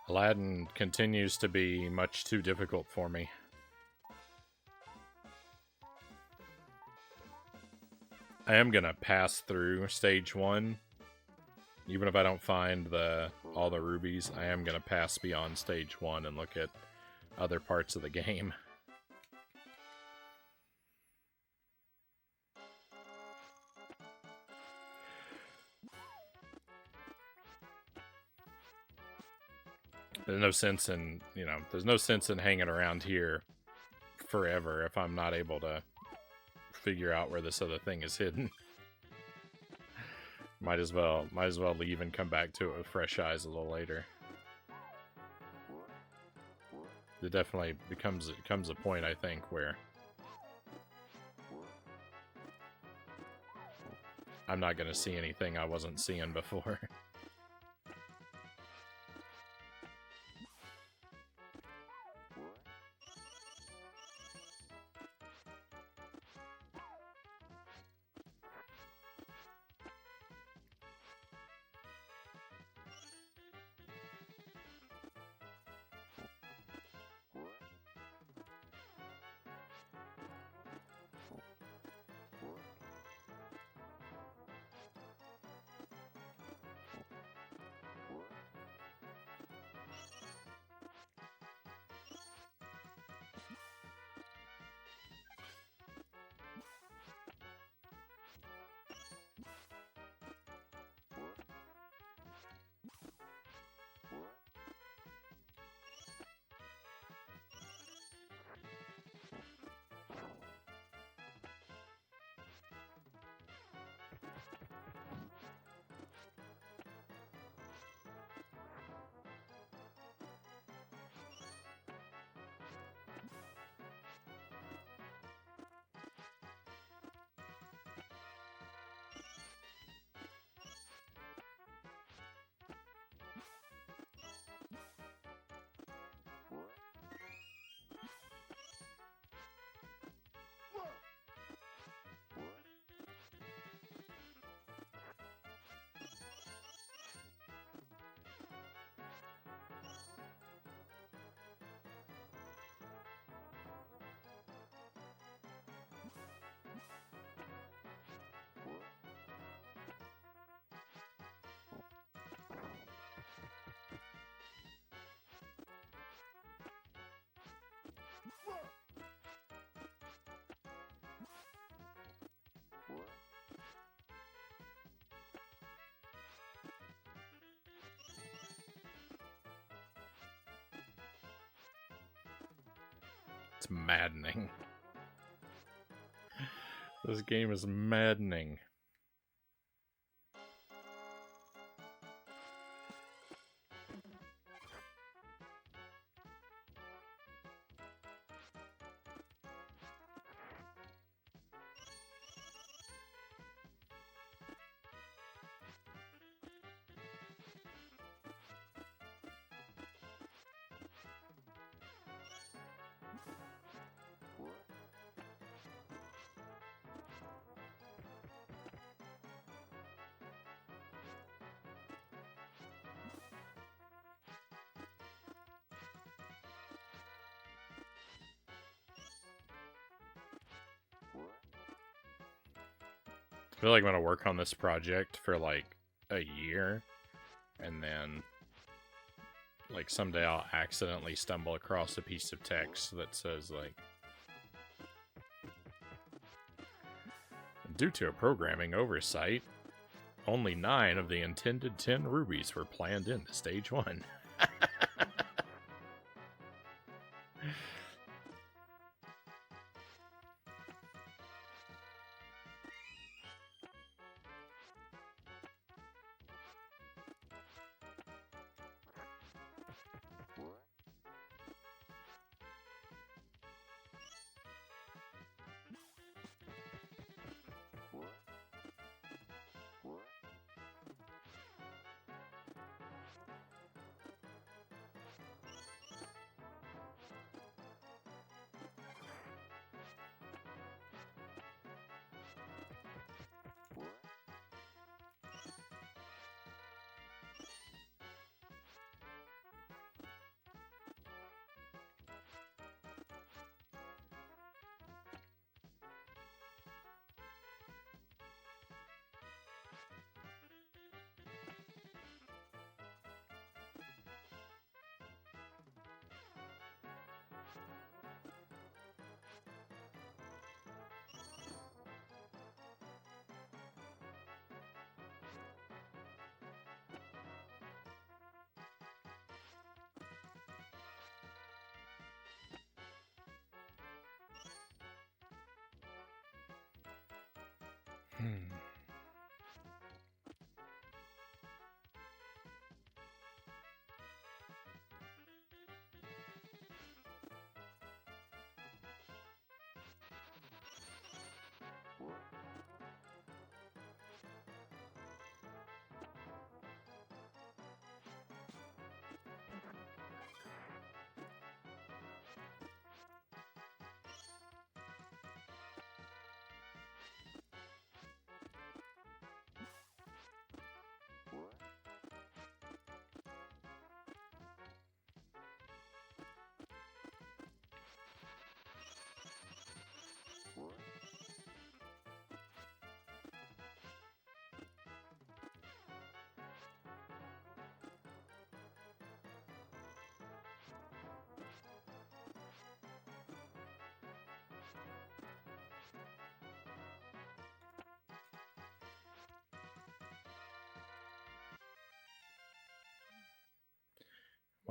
Aladdin continues to be much too difficult for me. I am gonna pass through stage 1. Even if I don't find all the rubies, I am gonna pass beyond stage 1 and look at other parts of the game. There's no sense in, there's no sense in hanging around here forever if I'm not able to figure out where this other thing is hidden. Might as well leave and come back to it with fresh eyes a little later. It definitely comes a point, I think, where I'm not going to see anything I wasn't seeing before. It's maddening. This game is maddening. I feel like I'm gonna work on this project for like a year, and then like someday I'll accidentally stumble across a piece of text that says like, due to a programming oversight, only 9 of the intended 10 rubies were planned into stage 1.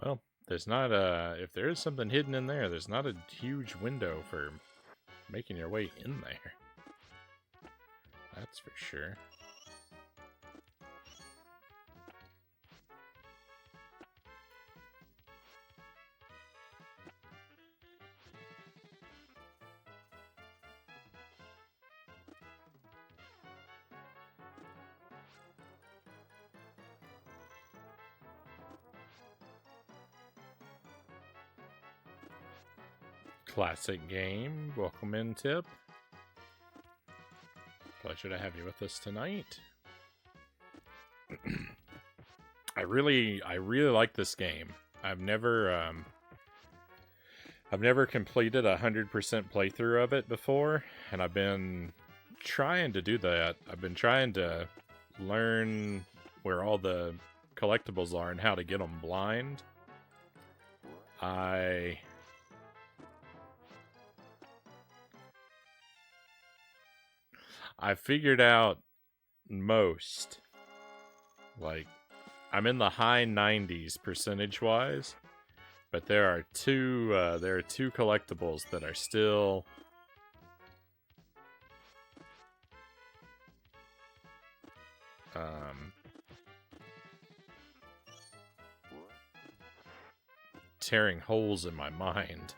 Well, there's not a... If there is something hidden in there, there's not a huge window for making your way in there. That's for sure. Classic game. Welcome in, Tip. Pleasure to have you with us tonight. I really like this game. I've never completed 100% playthrough of it before, and I've been trying to do that. I've been trying to learn where all the collectibles are and how to get them blind. I figured out most. Like, I'm in the high 90s percentage-wise, but there are two collectibles that are still tearing holes in my mind.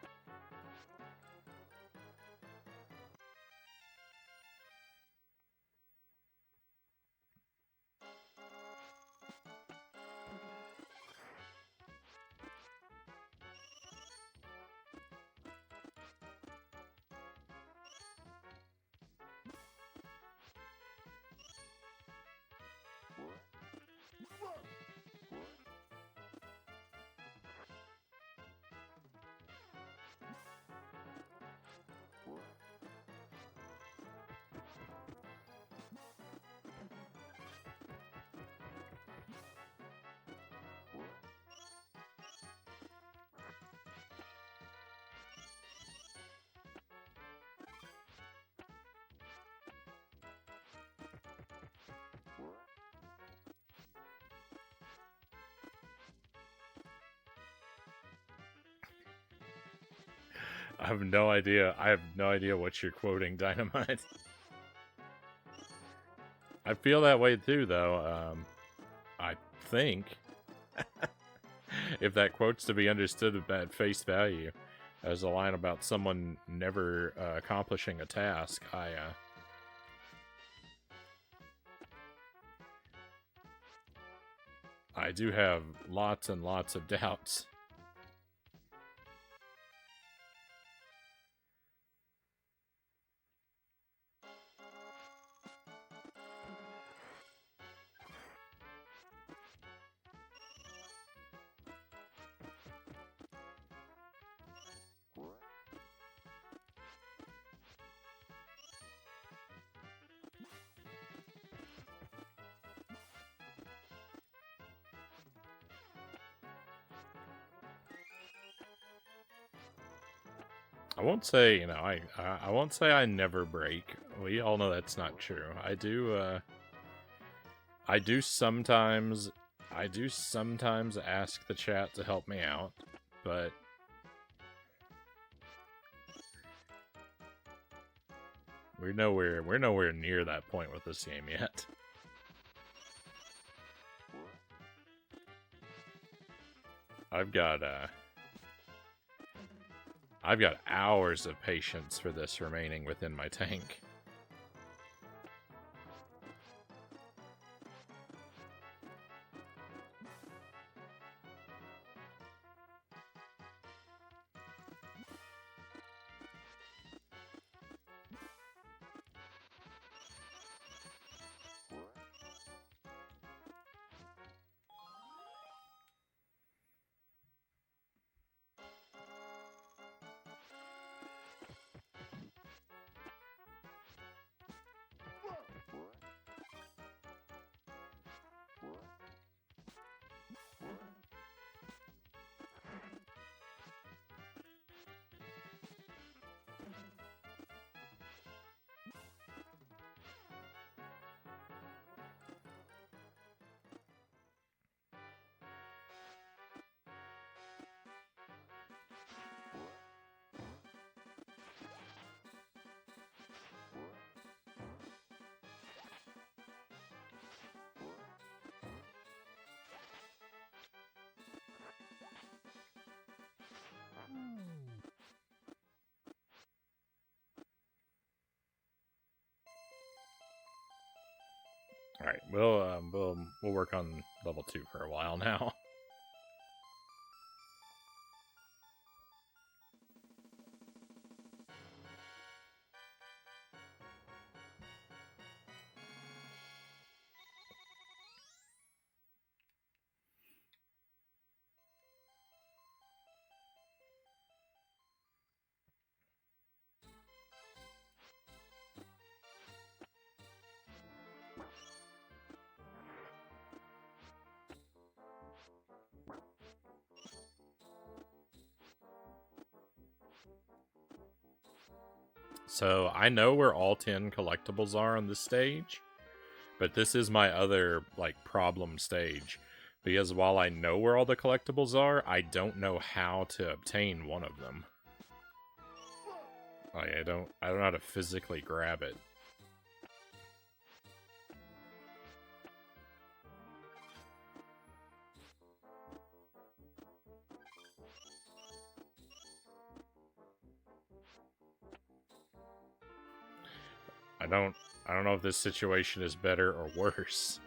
I have no idea. I have no idea what you're quoting, Dynamite. I feel that way too, though. I think if that quote's to be understood at face value as a line about someone never accomplishing a task, I do have lots and lots of doubts. I won't say, you know, I won't say I never break. We all know that's not true. I do sometimes ask the chat to help me out, but we're nowhere near that point with this game yet. I've got hours of patience for this remaining within my tank. All right, we'll work on level 2 for a while now. So I know where all 10 collectibles are on this stage, but this is my other, like, problem stage. Because while I know where all the collectibles are, I don't know how to obtain one of them. Like, I don't know how to physically grab it. I don't know if this situation is better or worse.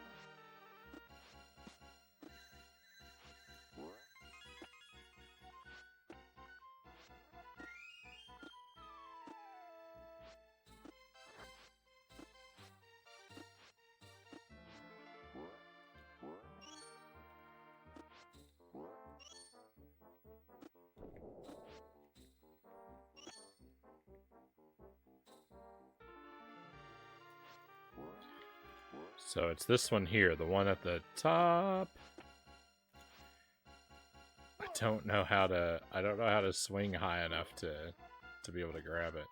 So it's this one here, the one at the top. I don't know how to swing high enough to be able to grab it.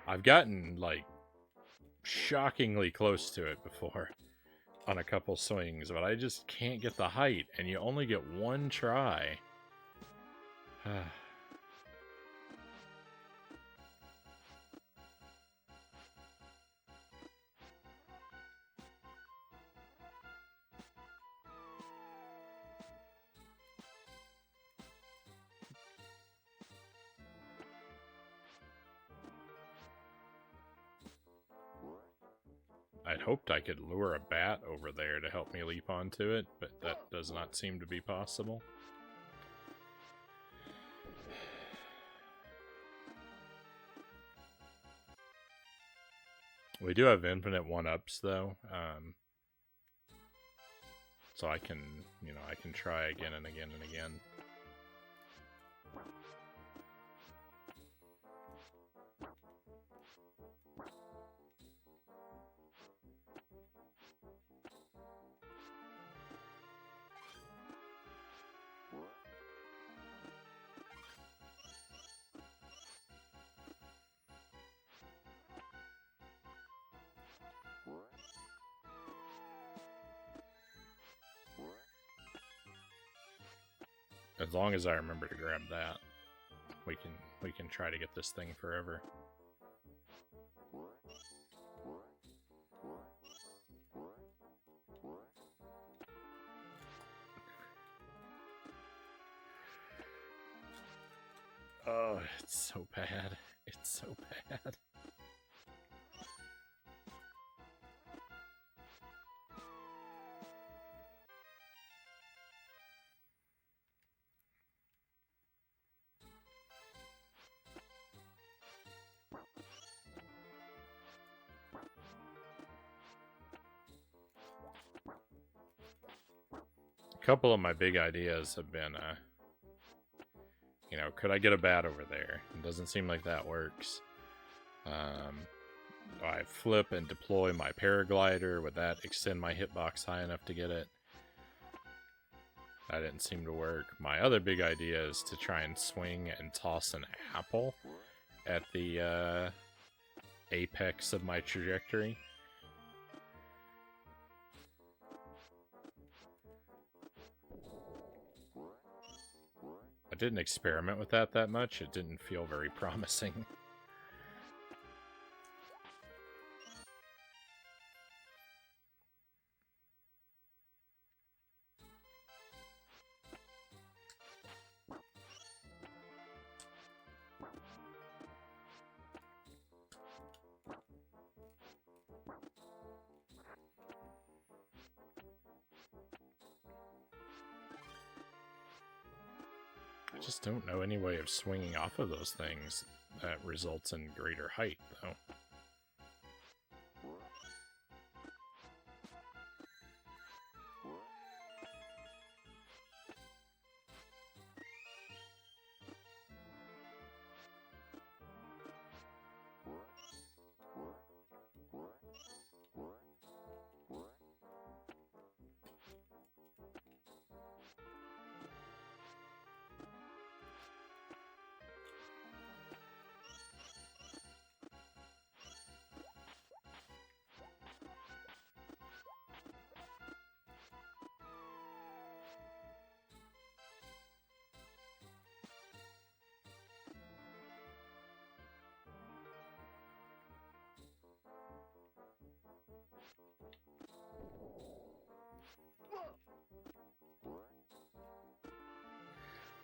I've gotten, like, shockingly close to it before. on a couple swings, but I just can't get the height, and you only get one try. I'd hoped I could lure a bat over there to help me leap onto it, but that does not seem to be possible. We do have infinite one-ups, though, so I can, you know, I can try again and again and again. As long as I remember to grab that, we can try to get this thing forever. Oh, it's so bad. It's so bad. A couple of my big ideas have been, you know, could I get a bat over there? It doesn't seem like that works. I flip and deploy my paraglider. Would that extend my hitbox high enough to get it? That didn't seem to work. My other big idea is to try and swing and toss an apple at the apex of my trajectory. I didn't experiment with that much. It didn't feel very promising. I just don't know any way of swinging off of those things that results in greater height, though.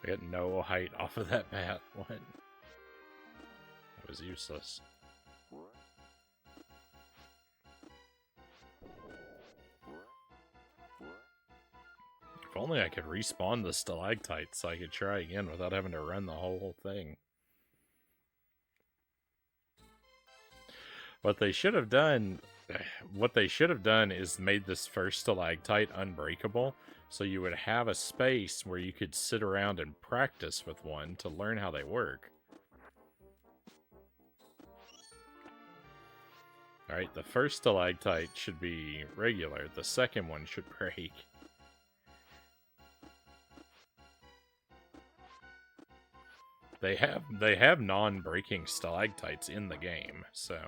I got no height off of that bat. What? That was useless. If only I could respawn the stalactites so I could try again without having to run the whole thing. What they should have done is made this first stalactite unbreakable, so you would have a space where you could sit around and practice with one to learn how they work. Alright, the first stalactite should be regular, the second one should break. They have non-breaking stalactites in the game, so...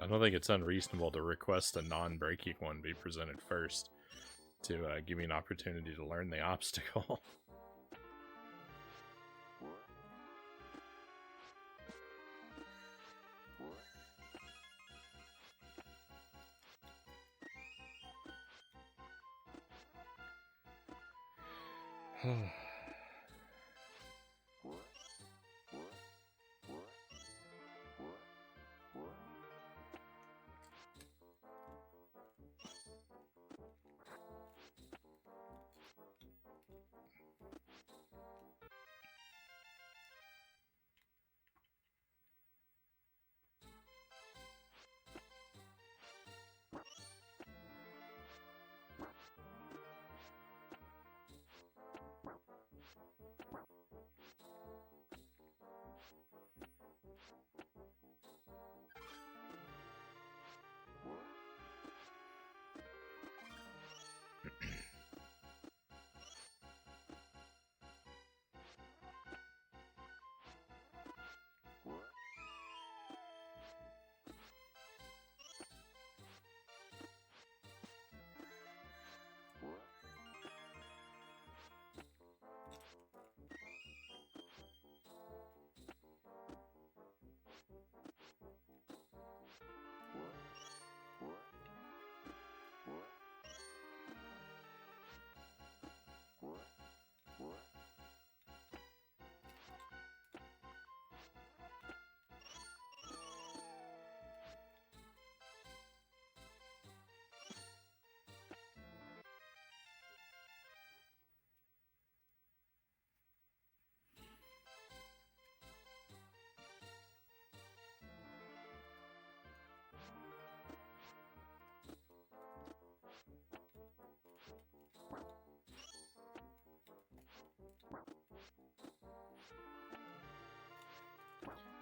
I don't think it's unreasonable to request a non-breaking one be presented first to give me an opportunity to learn the obstacle.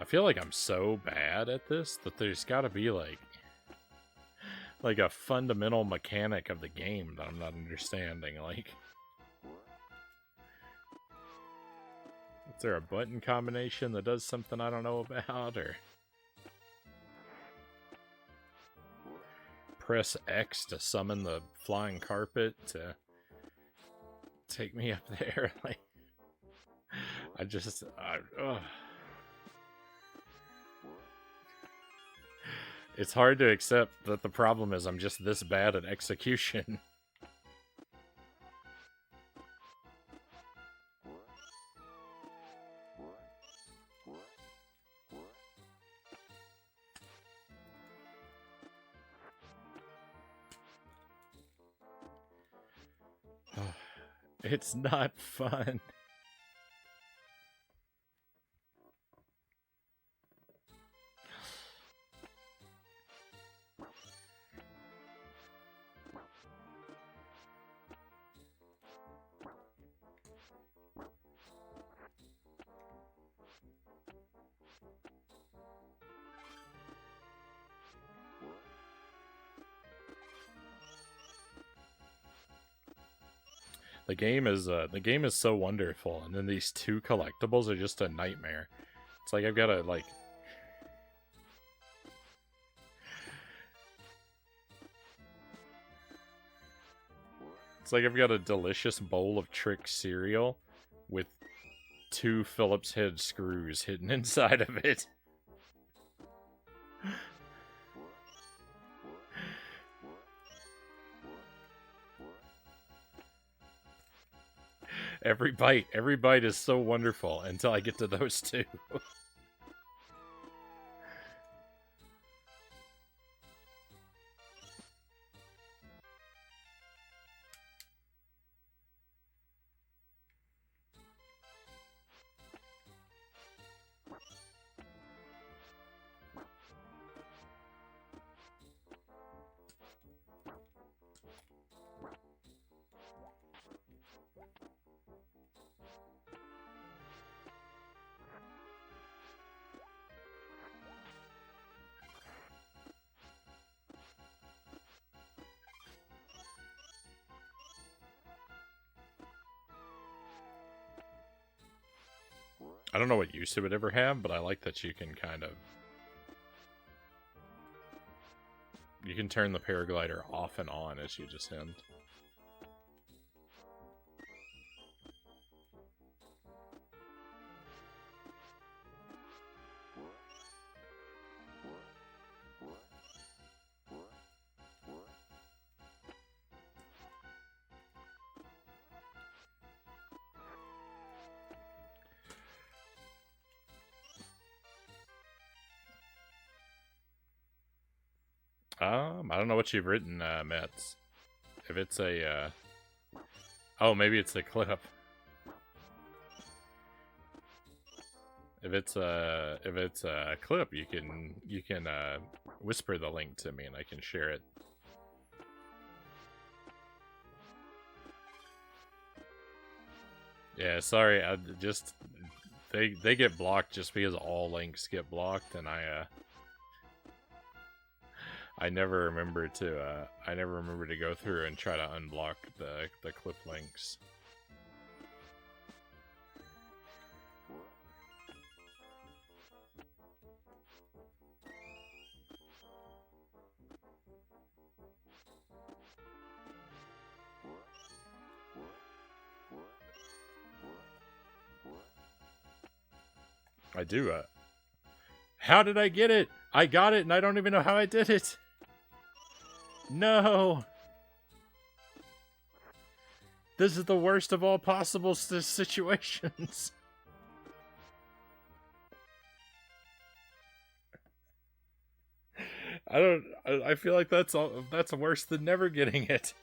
I feel like I'm so bad at this that there's got to be like a fundamental mechanic of the game that I'm not understanding. Like, is there a button combination that does something I don't know about, or press X to summon the flying carpet to take me up there? Like, it's hard to accept that the problem is I'm just this bad at execution. It's not fun. The game is so wonderful, and then these two collectibles are just a nightmare. It's like I've got to like. It's like I've got a delicious bowl of Trick cereal with 2 Phillips head screws hidden inside of it. Every bite is so wonderful until I get to those 2. I don't know what use it would ever have, but I like that you can kind of You can turn the paraglider off and on as you descend. I don't know what you've written, Mets. If it's a, oh, maybe it's a clip. If it's a clip, you can whisper the link to me and I can share it. Yeah, sorry, I just they get blocked just because all links get blocked, and I never remember to go through and try to unblock the clip links. I do. How did I get it? I got it, and I don't even know how I did it. No. This is the worst of all possible situations. I feel like that's worse than never getting it.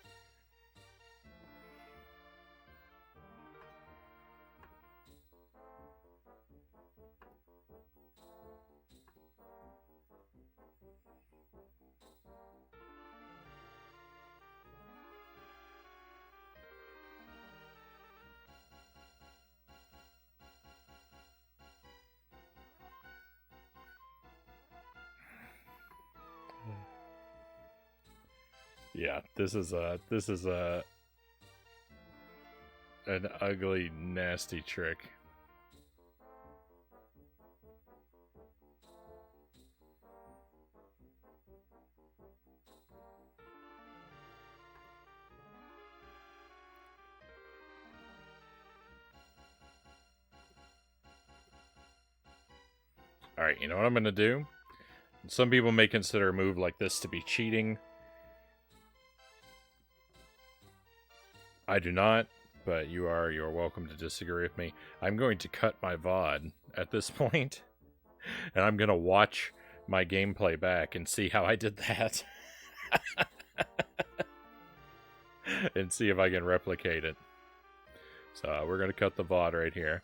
Yeah, this is an ugly, nasty trick. Alright, you know what I'm gonna do? Some people may consider a move like this to be cheating. I do not, but you're welcome to disagree with me. I'm going to cut my VOD at this point, and I'm gonna watch my gameplay back and see how I did that. And see if I can replicate it. So we're gonna cut the VOD right here.